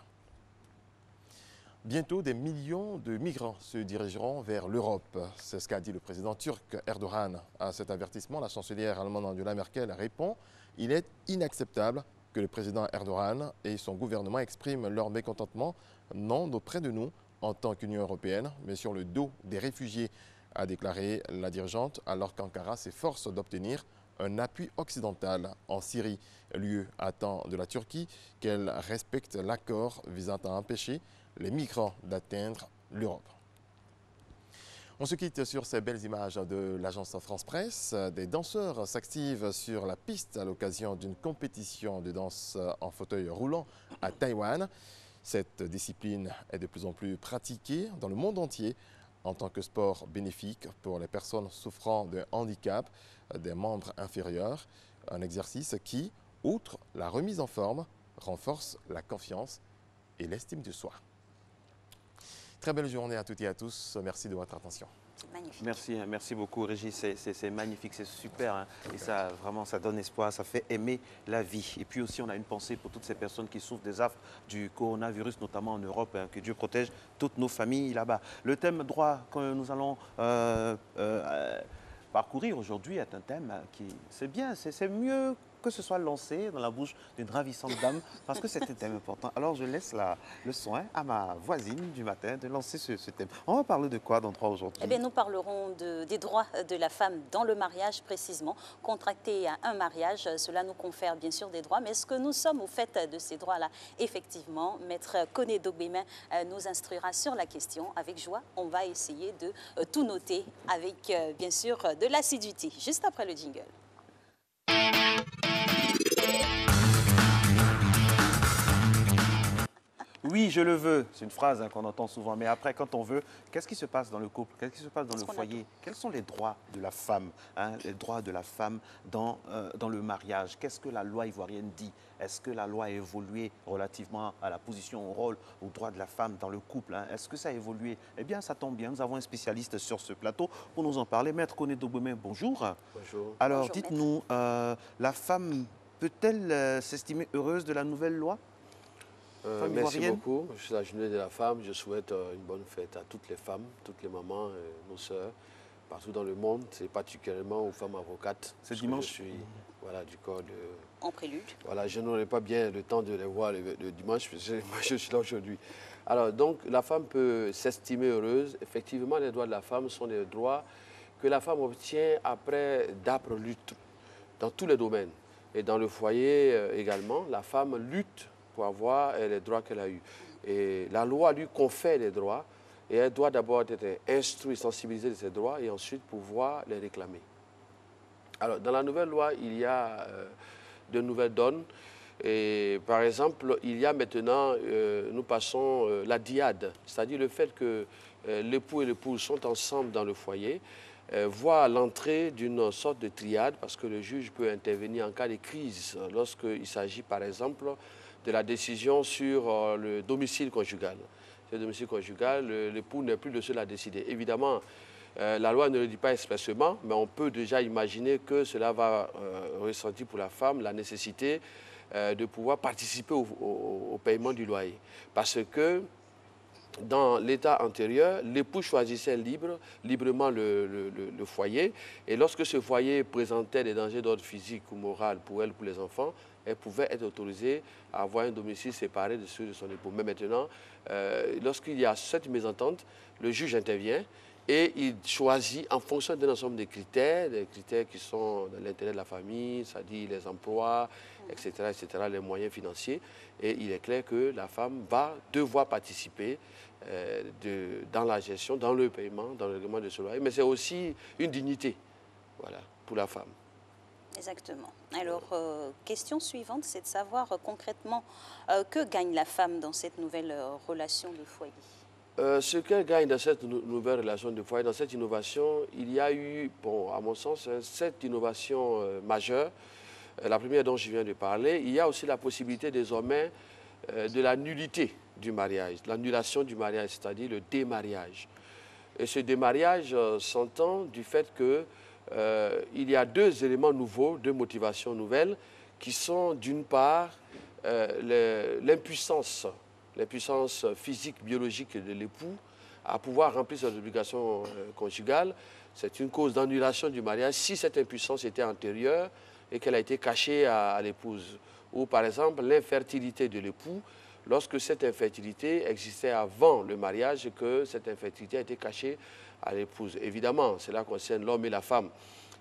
Bientôt, des millions de migrants se dirigeront vers l'Europe. C'est ce qu'a dit le président turc Erdogan. À cet avertissement, la chancelière allemande Angela Merkel répond « Il est inacceptable que le président Erdogan et son gouvernement expriment leur mécontentement, non auprès de nous en tant qu'Union européenne, mais sur le dos des réfugiés », a déclaré la dirigeante, alors qu'Ankara s'efforce d'obtenir un appui occidental en Syrie. L'UE attend de la Turquie qu'elle respecte l'accord visant à empêcher les migrants d'atteindre l'Europe. On se quitte sur ces belles images de l'agence France Presse. Des danseurs s'activent sur la piste à l'occasion d'une compétition de danse en fauteuil roulant à Taïwan. Cette discipline est de plus en plus pratiquée dans le monde entier en tant que sport bénéfique pour les personnes souffrant de handicap des membres inférieurs. Un exercice qui, outre la remise en forme, renforce la confiance et l'estime de soi. Très belle journée à toutes et à tous. Merci de votre attention. Magnifique. Merci beaucoup Régis, c'est magnifique, c'est super hein. Et ça vraiment ça donne espoir, ça fait aimer la vie. Et puis aussi on a une pensée pour toutes ces personnes qui souffrent des affres du coronavirus, notamment en Europe, hein. Que Dieu protège toutes nos familles là-bas. Le thème droit que nous allons parcourir aujourd'hui est un thème qui, c'est bien, c'est mieux que ce soit lancé dans la bouche d'une ravissante dame, parce que c'est un thème important. Alors je laisse le soin à ma voisine du matin de lancer ce thème. On va parler de quoi dans droit aujourd'hui? Eh bien, nous parlerons des droits de la femme dans le mariage précisément. Contracter un mariage, cela nous confère bien sûr des droits, mais est-ce que nous sommes au fait de ces droits-là? Effectivement, Maître Koné Dogbemin nous instruira sur la question. Avec joie, on va essayer de tout noter avec bien sûr de l'assiduité, juste après le jingle. Oui, je le veux. C'est une phrase qu'on entend souvent. Mais après, quand on veut, qu'est-ce qui se passe dans le couple? Qu'est-ce qui se passe dans le foyer? Quels sont les droits de la femme, hein, les droits de la femme dans le mariage? Qu'est-ce que la loi ivoirienne dit? Est-ce que la loi a évolué relativement à la position, au rôle, aux droits de la femme dans le couple, hein? Est-ce que ça a évolué? Eh bien, ça tombe bien. Nous avons un spécialiste sur ce plateau pour nous en parler. Maître Koné Dogbemin, bonjour. Bonjour. Alors, dites-nous, la femme peut-elle s'estimer heureuse de la nouvelle loi? Merci beaucoup. C'est la journée de la femme. Je souhaite une bonne fête à toutes les femmes, toutes les mamans, nos sœurs. partout dans le monde, c'est particulièrement aux femmes avocates. C'est dimanche. Je suis voilà, du corps de... En prélude. Voilà, je n'aurai pas bien le temps de les voir le dimanche, parce que moi je suis là aujourd'hui. Alors donc la femme peut s'estimer heureuse. Effectivement, les droits de la femme sont des droits que la femme obtient après d'âpres luttes dans tous les domaines. Et dans le foyer également, la femme lutte pour avoir les droits qu'elle a eus. Et la loi lui confère les droits et elle doit d'abord être instruite, sensibilisée de ses droits et ensuite pouvoir les réclamer. Alors, dans la nouvelle loi, il y a de nouvelles donnes. Et, par exemple, il y a maintenant, nous passons la diade, c'est-à-dire le fait que l'époux et l'épouse sont ensemble dans le foyer, voit l'entrée d'une sorte de triade, parce que le juge peut intervenir en cas de crise, lorsqu'il s'agit, par exemple, de la décision sur le domicile conjugal. Le domicile conjugal, l'époux n'est plus le seul à décider. Évidemment, la loi ne le dit pas expressément, mais on peut déjà imaginer que cela va ressentir pour la femme la nécessité de pouvoir participer au paiement du loyer. Parce que dans l'état antérieur, l'époux choisissait librement le foyer. Et lorsque ce foyer présentait des dangers d'ordre physique ou moral pour elle, pour les enfants, elle pouvait être autorisée à avoir un domicile séparé de ceux de son époux. Mais maintenant, lorsqu'il y a cette mésentente, le juge intervient et il choisit en fonction d'un ensemble de critères, des critères qui sont dans l'intérêt de la famille, c'est-à-dire les emplois, etc., les moyens financiers. Et il est clair que la femme va devoir participer dans la gestion, dans le paiement, dans le règlement de ce loyer. Mais c'est aussi une dignité, voilà, pour la femme. Exactement. Alors, question suivante, c'est de savoir concrètement que gagne la femme dans cette nouvelle relation de foyer. Ce qu'elle gagne dans cette nouvelle relation de foyer, dans cette innovation, il y a eu, bon, à mon sens, 7 innovations majeures. La première dont je viens de parler, il y a aussi la possibilité désormais de la nullité du mariage, l'annulation du mariage, c'est-à-dire le démariage. Et ce démariage s'entend du fait que il y a 2 éléments nouveaux, 2 motivations nouvelles, qui sont d'une part l'impuissance physique, biologique de l'époux à pouvoir remplir ses obligations conjugales. C'est une cause d'annulation du mariage si cette impuissance était antérieure et qu'elle a été cachée à l'épouse. Ou par exemple l'infertilité de l'époux, lorsque cette infertilité existait avant le mariage et que cette infertilité a été cachée à l'épouse. Évidemment, cela concerne l'homme et la femme.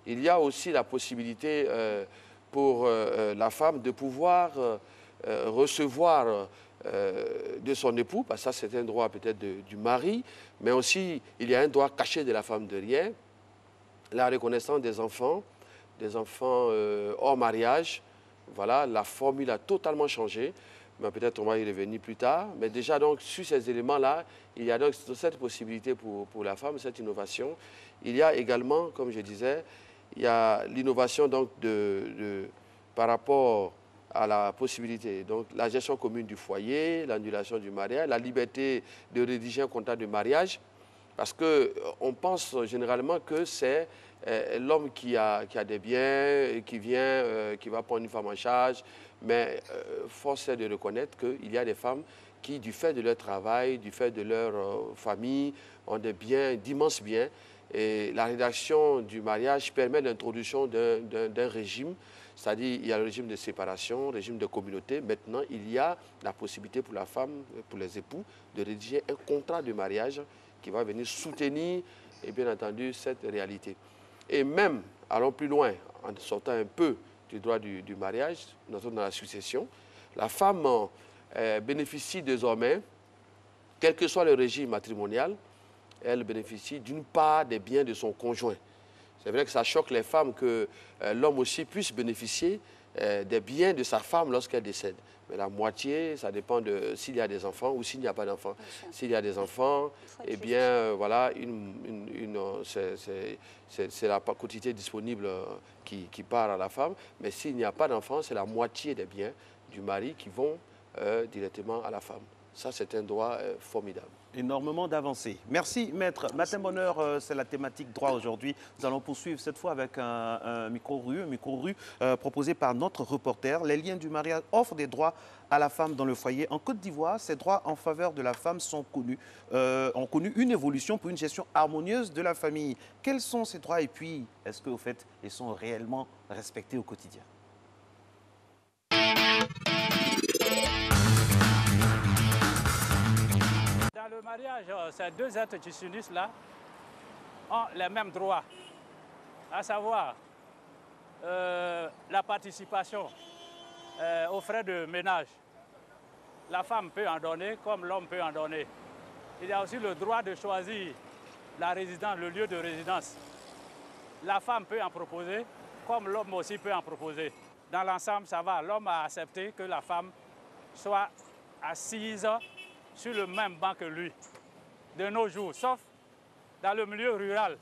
Il y a aussi la possibilité pour la femme de pouvoir recevoir de son époux, parce que ça c'est un droit peut-être du mari, mais aussi il y a un droit caché de la femme derrière, la reconnaissance des enfants hors mariage. Voilà, la formule a totalement changé, mais peut-être on va y revenir plus tard. Mais déjà donc sur ces éléments-là, il y a donc cette possibilité pour la femme, cette innovation. Il y a également, comme je disais, il y a l'innovation donc par rapport à la possibilité, donc la gestion commune du foyer, l'annulation du mariage, la liberté de rédiger un contrat de mariage, parce qu'on pense généralement que c'est l'homme qui a des biens, et qui va prendre une femme en charge, mais force est de reconnaître qu'il y a des femmes qui, du fait de leur travail, du fait de leur famille, ont des biens, d'immenses biens, et la rédaction du mariage permet l'introduction d'un régime. C'est-à-dire il y a le régime de séparation, le régime de communauté. Maintenant, il y a la possibilité pour la femme, pour les époux, de rédiger un contrat de mariage qui va venir soutenir, et bien entendu, cette réalité. Et même, allons plus loin, en sortant un peu du droit du mariage, notamment dans la succession, la femme bénéficie désormais, quel que soit le régime matrimonial, elle bénéficie d'une part des biens de son conjoint. C'est vrai que ça choque les femmes que l'homme aussi puisse bénéficier des biens de sa femme lorsqu'elle décède. Mais la moitié, ça dépend de s'il y a des enfants ou s'il n'y a pas d'enfants. S'il y a des enfants, eh bien, voilà, c'est la quantité disponible qui part à la femme. Mais s'il n'y a pas d'enfants, c'est la moitié des biens du mari qui vont directement à la femme. Ça, c'est un droit formidable. Énormément d'avancées. Merci, maître. Matin Bonheur, c'est la thématique droit aujourd'hui. Nous allons poursuivre cette fois avec un micro-rue proposé par notre reporter. Les liens du mariage offrent des droits à la femme dans le foyer. En Côte d'Ivoire, ces droits en faveur de la femme ont connu une évolution pour une gestion harmonieuse de la famille. Quels sont ces droits et puis, est-ce qu'au fait, ils sont réellement respectés au quotidien? Dans le mariage, ces deux êtres qui s'unissent là ont les mêmes droits, à savoir la participation aux frais de ménage. La femme peut en donner comme l'homme peut en donner. Il y a aussi le droit de choisir la résidence, le lieu de résidence. La femme peut en proposer comme l'homme aussi peut en proposer. Dans l'ensemble, ça va. L'homme a accepté que la femme soit assise sur le même banc que lui, de nos jours, sauf dans le milieu rural.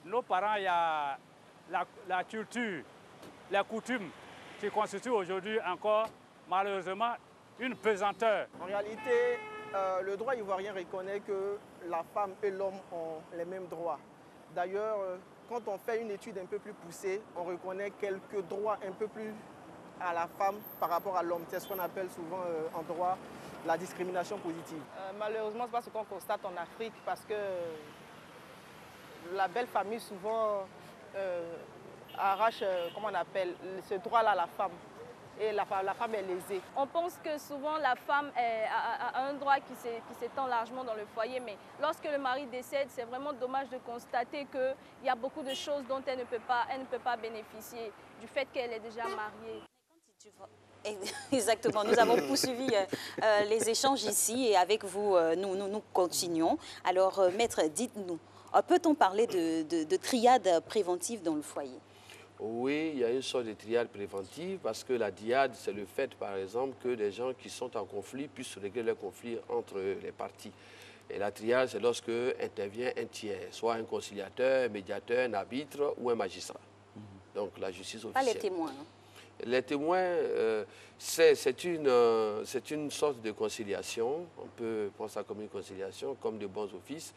Nos parents, il y a la culture, les coutumes qui constituent aujourd'hui encore, malheureusement, une pesanteur. En réalité, le droit ivoirien reconnaît que la femme et l'homme ont les mêmes droits. D'ailleurs, quand on fait une étude un peu plus poussée, on reconnaît quelques droits un peu plus à la femme par rapport à l'homme. C'est ce qu'on appelle souvent en droit la discrimination positive. Malheureusement, ce n'est pas ce qu'on constate en Afrique parce que la belle famille souvent arrache, comment on appelle, ce droit-là à la femme. Et la femme est lésée. On pense que souvent la femme a un droit qui s'étend largement dans le foyer, mais lorsque le mari décède, c'est vraiment dommage de constater qu'il y a beaucoup de choses dont elle ne peut pas bénéficier du fait qu'elle est déjà mariée. Exactement, nous avons poursuivi les échanges ici et avec vous, nous continuons. Alors, maître, dites-nous, peut-on parler de triade préventive dans le foyer? Oui, il y a une sorte de triade préventive parce que la diade, c'est le fait, par exemple, que des gens qui sont en conflit puissent régler leur conflit entre les parties. Et la triade, c'est lorsque intervient un tiers, soit un conciliateur, un médiateur, un arbitre ou un magistrat. Donc la justice officielle. Pas les témoins. Hein. Les témoins, c'est une sorte de conciliation. On peut penser ça comme une conciliation, comme de bons offices.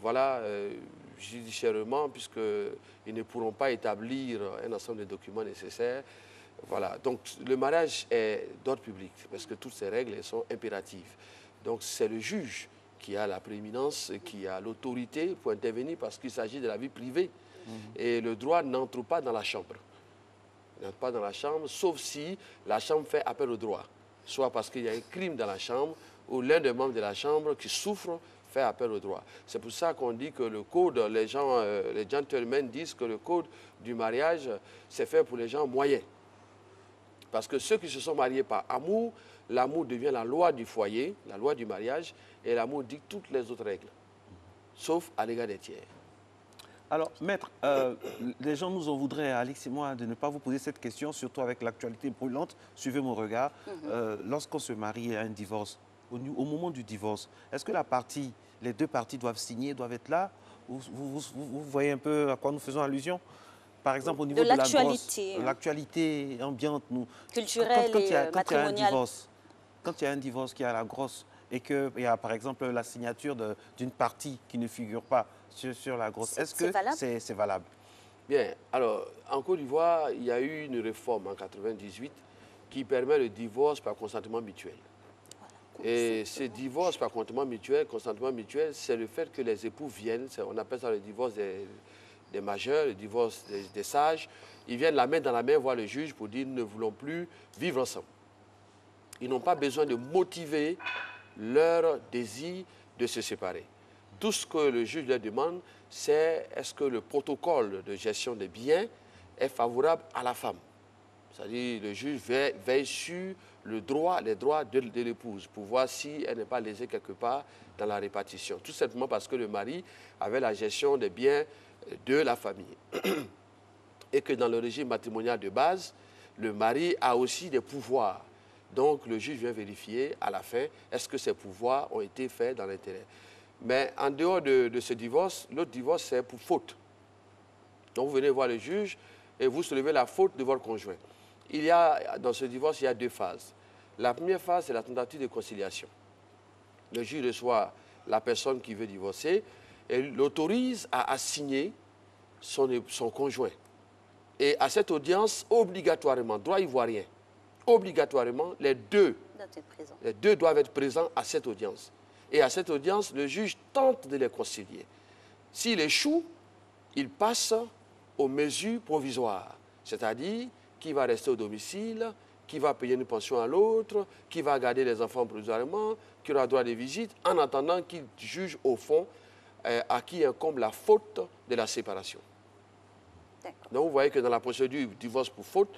Voilà, judiciairement, puisqu'ils ne pourront pas établir un ensemble de documents nécessaires. Voilà. Donc le mariage est d'ordre public, parce que toutes ces règles sont impératives. Donc c'est le juge qui a la prééminence, qui a l'autorité pour intervenir, parce qu'il s'agit de la vie privée. Et le droit n'entre pas dans la chambre. Il n'entre pas dans la chambre, sauf si la chambre fait appel au droit. Soit parce qu'il y a un crime dans la chambre, ou l'un des membres de la chambre qui souffre fait appel au droit. C'est pour ça qu'on dit que le code, les gentlemen disent que le code du mariage, c'est fait pour les gens moyens. Parce que ceux qui se sont mariés par amour, l'amour devient la loi du foyer, la loi du mariage, et l'amour dicte toutes les autres règles, sauf à l'égard des tiers. Alors, maître, les gens nous en voudraient, Alix et moi, de ne pas vous poser cette question, surtout avec l'actualité brûlante. Suivez mon regard. Lorsqu'on se marie et a un divorce, au moment du divorce, est-ce que les deux parties doivent signer, doivent être là? Vous voyez un peu à quoi nous faisons allusion? Par exemple, au niveau de l'actualité ambiante, culturelle et matrimoniale. Quand il y a un divorce qui a la grosse et qu'il y a, par exemple, la signature d'une partie qui ne figure pas sur la grosse, est-ce que c'est valable? Bien, alors, en Côte d'Ivoire, il y a eu une réforme en 1998 qui permet le divorce par consentement mutuel. Et ce divorce par consentement mutuel, c'est le fait que les époux viennent, on appelle ça le divorce des majeurs, le divorce des sages. Ils viennent la main dans la main voir le juge pour dire « nous ne voulons plus vivre ensemble ». Ils n'ont pas besoin de motiver leur désir de se séparer. Tout ce que le juge leur demande, c'est est-ce que le protocole de gestion des biens est favorable à la femme. C'est-à-dire le juge veille sur les droits de l'épouse pour voir si elle n'est pas lésée quelque part dans la répartition. Tout simplement parce que le mari avait la gestion des biens de la famille. Et que dans le régime matrimonial de base, le mari a aussi des pouvoirs. Donc le juge vient vérifier à la fin, est-ce que ces pouvoirs ont été faits dans l'intérêt. Mais en dehors de ce divorce, l'autre divorce, c'est pour faute. Donc vous venez voir le juge et vous soulevez la faute de votre conjoint. Dans ce divorce, il y a deux phases. La première phase, c'est la tentative de conciliation. le juge reçoit la personne qui veut divorcer et l'autorise à assigner son conjoint. Et à cette audience, obligatoirement, droit ivoirien, obligatoirement, les deux doivent être présents à cette audience. Et à cette audience, le juge tente de les concilier. S'il échoue, il passe aux mesures provisoires, c'est-à-dire qui va rester au domicile, qui va payer une pension à l'autre, qui va garder les enfants provisoirement, qui aura droit des visites, en attendant qu'il juge au fond à qui incombe la faute de la séparation. Donc vous voyez que dans la procédure divorce pour faute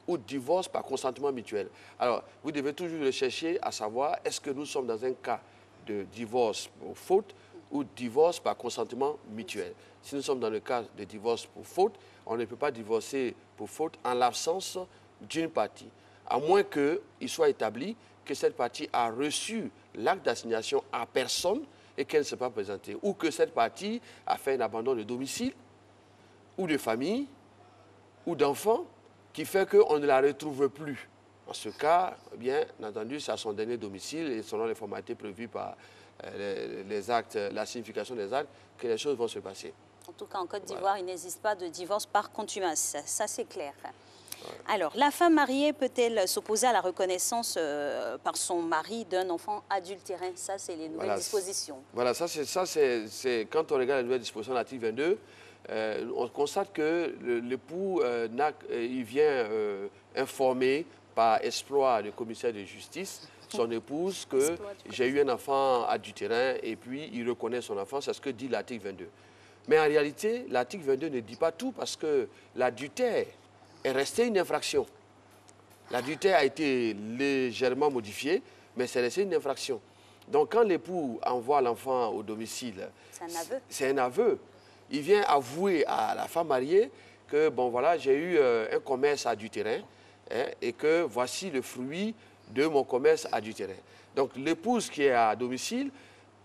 ou divorce par consentement mutuel. Alors vous devez toujours rechercher à savoir est-ce que nous sommes dans un cas de divorce pour faute ou divorce par consentement mutuel. Si nous sommes dans le cas de divorce pour faute, on ne peut pas divorcer pour faute en l'absence d'une partie, à moins qu'il soit établi que cette partie a reçu l'acte d'assignation à personne et qu'elle ne s'est pas présentée, ou que cette partie a fait un abandon de domicile, ou de famille, ou d'enfant, qui fait qu'on ne la retrouve plus. En ce cas, bien entendu, c'est à son dernier domicile et selon les formalités prévues par les actes, la signification des actes, que les choses vont se passer. En tout cas, en Côte d'Ivoire, il n'existe pas de divorce par contumace. Ça, c'est clair. Alors, la femme mariée peut-elle s'opposer à la reconnaissance par son mari d'un enfant adultérin? Ça, c'est les nouvelles dispositions. Voilà, ça c'est quand on regarde les nouvelles dispositions de l'article 22, on constate que l'époux il vient informer par exploit le commissaire de justice son épouse que j'ai eu un enfant adultérin et puis il reconnaît son enfant, c'est ce que dit l'article 22. Mais en réalité, l'article 22 ne dit pas tout parce que l'adultère est resté une infraction. L'adultère a été légèrement modifié, mais c'est resté une infraction. Donc quand l'époux envoie l'enfant au domicile, c'est un aveu. C'est un aveu. Il vient avouer à la femme mariée que, bon voilà, j'ai eu un commerce adultérin et que voici le fruit de mon commerce adultérin. Donc l'épouse qui est à domicile,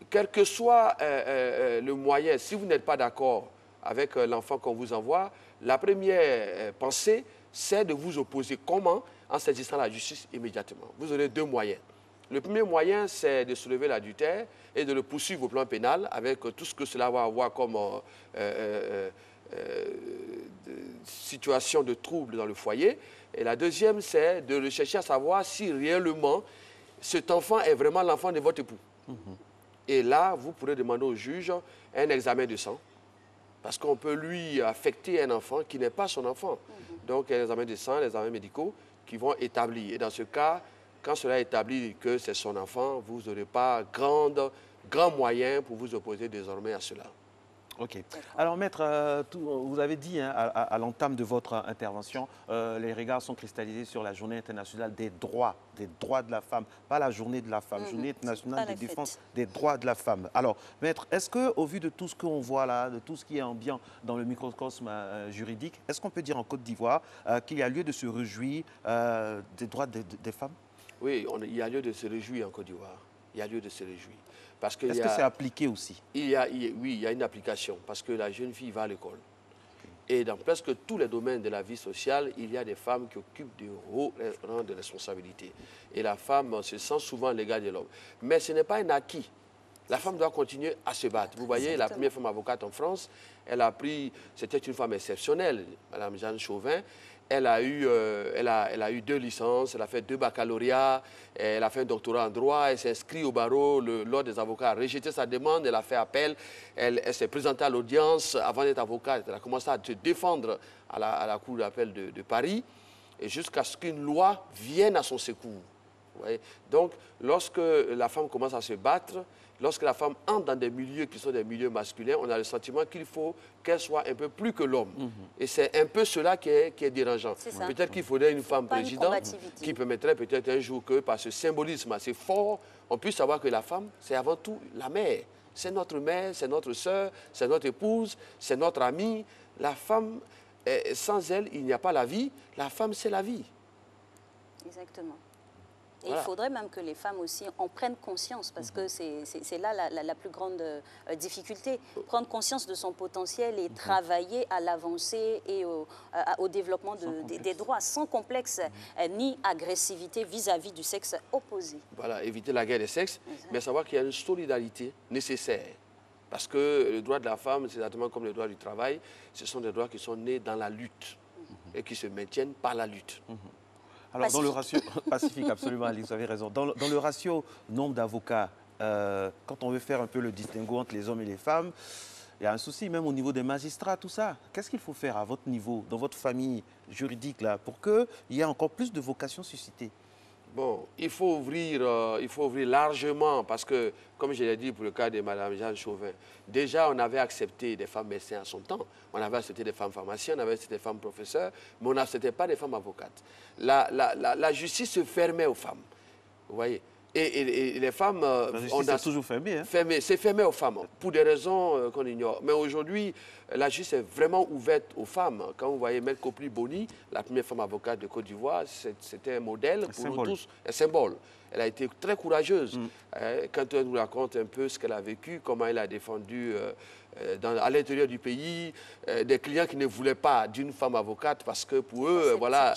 quel que soit le moyen, si vous n'êtes pas d'accord avec l'enfant qu'on vous envoie, la première pensée, c'est de vous opposer. Comment? En saisissant la justice immédiatement. Vous aurez deux moyens. Le premier moyen, c'est de soulever l'adultère et de le poursuivre au plan pénal avec tout ce que cela va avoir comme situation de trouble dans le foyer. Et la deuxième, c'est de rechercher à savoir si réellement cet enfant est vraiment l'enfant de votre époux. Et là, vous pourrez demander au juge un examen de sang. Parce qu'on peut lui affecter un enfant qui n'est pas son enfant. Donc, un examen de sang, des examens médicaux qui vont établir. Et dans ce cas, quand cela établit que c'est son enfant, vous n'aurez pas grand moyen pour vous opposer désormais à cela. OK. Alors, Maître, vous avez dit à l'entame de votre intervention, les regards sont cristallisés sur la journée internationale des droits de la femme, pas la journée de la femme, journée internationale de défense des droits de la femme. Alors, Maître, est-ce qu'au vu de tout ce qu'on voit là, de tout ce qui est ambiant dans le microcosme juridique, est-ce qu'on peut dire en Côte d'Ivoire qu'il y a lieu de se réjouir des droits des femmes? Oui, il y a lieu de se réjouir en Côte d'Ivoire. Il y a lieu de se réjouir. Est-ce que c'est appliqué aussi? Oui, il y a une application parce que la jeune fille va à l'école. Et dans presque tous les domaines de la vie sociale, il y a des femmes qui occupent de hauts rangs de responsabilité. Et la femme se sent souvent l'égale de l'homme. Mais ce n'est pas un acquis. La femme doit continuer à se battre. Vous voyez, la première femme avocate en France, elle a pris, c'était une femme exceptionnelle, Mme Jeanne Chauvin. Elle a eu 2 licences, elle a fait 2 baccalauréats, elle a fait un doctorat en droit, elle s'est inscrite au barreau, l'ordre des avocats a rejeté sa demande, elle a fait appel, elle s'est présentée à l'audience avant d'être avocate, elle a commencé à se défendre à la cour d'appel de Paris, et jusqu'à ce qu'une loi vienne à son secours. Vous voyez? Donc, lorsque la femme commence à se battre, lorsque la femme entre dans des milieux qui sont des milieux masculins, on a le sentiment qu'il faut qu'elle soit un peu plus que l'homme. Et c'est un peu cela qui est dérangeant. Peut-être qu'il faudrait une femme présidente qui permettrait peut-être un jour que, par ce symbolisme assez fort, on puisse savoir que la femme, c'est avant tout la mère. C'est notre mère, c'est notre sœur, c'est notre épouse, c'est notre amie. La femme, sans elle, il n'y a pas la vie. La femme, c'est la vie. Exactement. Et il faudrait même que les femmes aussi en prennent conscience, parce que c'est là la plus grande difficulté. Prendre conscience de son potentiel et travailler à l'avancée et au développement des droits, sans complexe ni agressivité vis-à-vis du sexe opposé. Voilà, éviter la guerre des sexes, mais savoir qu'il y a une solidarité nécessaire. Parce que le droit de la femme, c'est exactement comme le droit du travail, ce sont des droits qui sont nés dans la lutte et qui se maintiennent par la lutte. Alors, pacifique. Dans le ratio pacifique, absolument, Alice, vous avez raison. Dans le ratio nombre d'avocats, quand on veut faire un peu le distinguo entre les hommes et les femmes, il y a un souci même au niveau des magistrats, tout ça. Qu'est-ce qu'il faut faire à votre niveau, dans votre famille juridique, là, pour qu'il y ait encore plus de vocations suscitées? Bon, il faut ouvrir largement, parce que, comme je l'ai dit pour le cas de Mme Jeanne Chauvin, déjà on avait accepté des femmes médecins à son temps, on avait accepté des femmes pharmaciennes, on avait accepté des femmes professeurs, mais on n'acceptait pas des femmes avocates. La justice se fermait aux femmes, vous voyez. Et les femmes... La justice est toujours fermée. Hein? C'est fermé aux femmes, pour des raisons qu'on ignore. Mais aujourd'hui, la justice est vraiment ouverte aux femmes. Quand vous voyez Maître Kopli Boni, la première femme avocate de Côte d'Ivoire, c'était un modèle pour nous tous, un symbole. Elle a été très courageuse. Quand elle nous raconte un peu ce qu'elle a vécu, comment elle a défendu à l'intérieur du pays des clients qui ne voulaient pas d'une femme avocate parce que pour eux, voilà,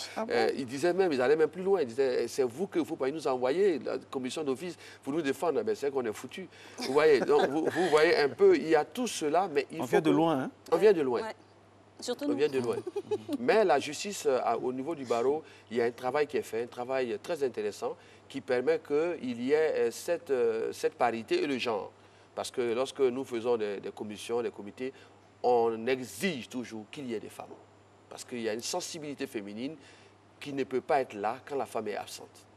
ils disaient même, ils allaient même plus loin. Ils disaient, c'est vous que vous pouvez nous envoyer, la commission d'office, pour nous défendre. Mais c'est qu'on est foutu. Vous voyez, donc vous voyez un peu, il y a tout cela, mais il faut... On vient de loin, hein? On vient de loin. Ouais. Surtout On vient de loin. Mais la justice, au niveau du barreau, il y a un travail qui est fait, un travail très intéressant qui permet qu'il y ait cette parité et le genre. Parce que lorsque nous faisons des commissions, des comités, on exige toujours qu'il y ait des femmes. Parce qu'il y a une sensibilité féminine qui ne peut pas être là quand la femme est absente.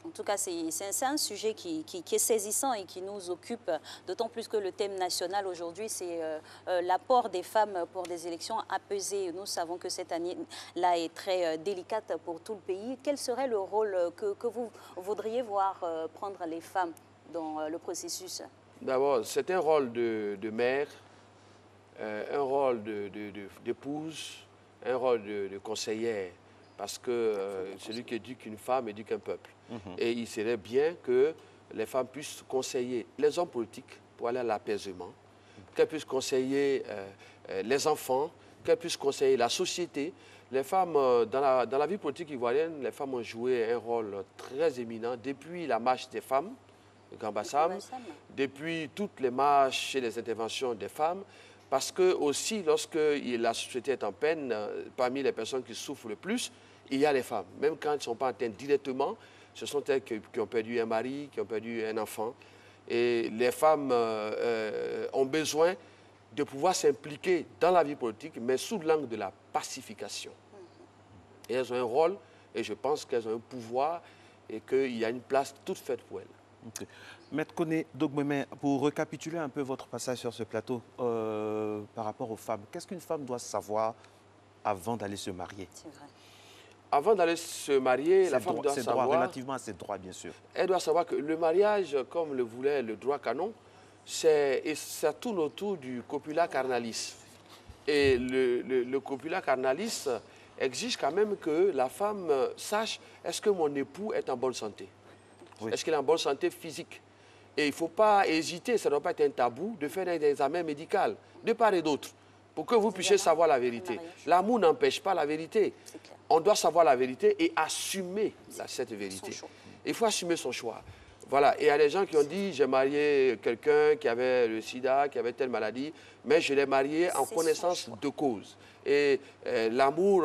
En tout cas, c'est un sujet qui est saisissant et qui nous occupe, d'autant plus que le thème national aujourd'hui, c'est l'apport des femmes pour des élections apaisées. Nous savons que cette année-là est très délicate pour tout le pays. Quel serait le rôle que vous voudriez voir prendre les femmes dans le processus? D'abord, c'est un rôle de mère, un rôle d'épouse, un rôle de conseillère. Parce que celui qui éduque une femme éduque un peuple. Et il serait bien que les femmes puissent conseiller les hommes politiques pour aller à l'apaisement, qu'elles puissent conseiller les enfants, qu'elles puissent conseiller la société. Les femmes, dans la vie politique ivoirienne, les femmes ont joué un rôle très éminent depuis la marche des femmes, le Grand Bassam, depuis toutes les marches et les interventions des femmes. Parce que aussi, lorsque la société est en peine, parmi les personnes qui souffrent le plus, il y a les femmes. Même quand elles ne sont pas atteintes directement, ce sont elles qui ont perdu un mari, qui ont perdu un enfant. Et les femmes ont besoin de pouvoir s'impliquer dans la vie politique, mais sous l'angle de la pacification. Et elles ont un rôle, et je pense qu'elles ont un pouvoir, et qu'il y a une place toute faite pour elles. Okay. Maître Koné Dogmeme, pour récapituler un peu votre passage sur ce plateau par rapport aux femmes, qu'est-ce qu'une femme doit savoir avant d'aller se marier? C'est vrai. Avant d'aller se marier, la femme doit savoir... relativement à ses droits, bien sûr. Elle doit savoir que le mariage, comme le voulait le droit canon, ça tourne autour du copula carnalis. Et le copula carnalis exige quand même que la femme sache, est-ce que mon époux est en bonne santé? Oui. Est-ce qu'il est en bonne santé physique? Et il ne faut pas hésiter, ça ne doit pas être un tabou, de faire des examens médicaux, de part et d'autre, pour que vous puissiez savoir la vérité. L'amour n'empêche pas la vérité. On doit savoir la vérité et assumer cette vérité. Il faut assumer son choix. Voilà. Et il y a des gens qui ont dit, j'ai marié quelqu'un qui avait le sida, qui avait telle maladie, mais je l'ai marié en connaissance de cause. Et l'amour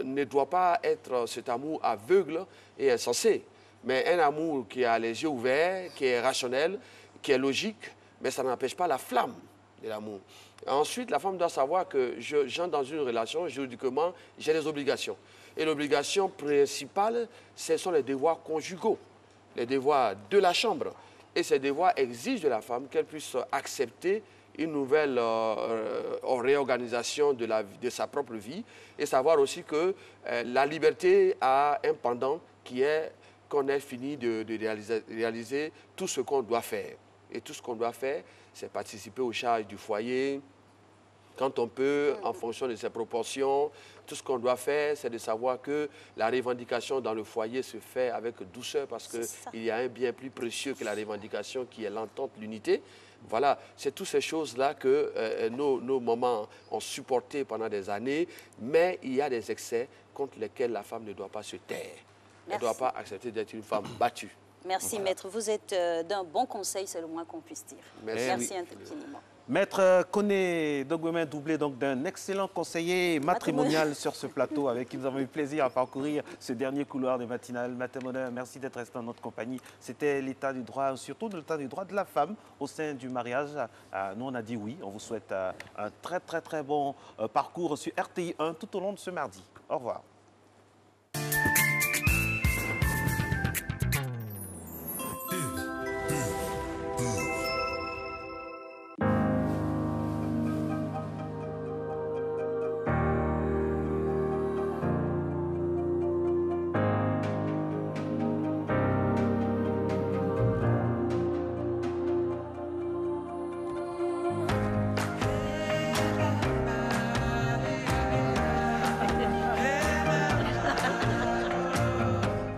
ne doit pas être cet amour aveugle et insensé, mais un amour qui a les yeux ouverts, qui est rationnel, qui est logique, mais ça n'empêche pas la flamme de l'amour. Ensuite, la femme doit savoir que j'entre dans une relation, juridiquement, j'ai des obligations. Et l'obligation principale, ce sont les devoirs conjugaux, les devoirs de la chambre. Et ces devoirs exigent de la femme qu'elle puisse accepter une nouvelle réorganisation de sa propre vie et savoir aussi que la liberté a un pendant qui est qu'on ait fini de réaliser tout ce qu'on doit faire. Et tout ce qu'on doit faire, c'est participer aux charges du foyer, quand on peut, en fonction de ses proportions. Tout ce qu'on doit faire, c'est de savoir que la revendication dans le foyer se fait avec douceur parce qu'il y a un bien plus précieux que la revendication qui est l'entente, l'unité. Voilà, c'est toutes ces choses-là que nos mamans ont supportées pendant des années, mais il y a des excès contre lesquels la femme ne doit pas se taire. Elle ne doit pas accepter d'être une femme battue. Merci, maître. Vous êtes d'un bon conseil, c'est le moins qu'on puisse dire. Merci infiniment. Maître Koné Dogwemen, doublé donc d'un excellent conseiller matrimonial sur ce plateau avec qui nous avons eu plaisir à parcourir ce dernier couloir de matinale matrimonial. Merci d'être resté en notre compagnie. C'était l'état du droit, surtout de l'état du droit de la femme au sein du mariage. Nous, on a dit oui. On vous souhaite un très bon parcours sur RTI 1 tout au long de ce mardi. Au revoir.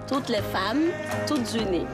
Toutes les femmes, toutes unies.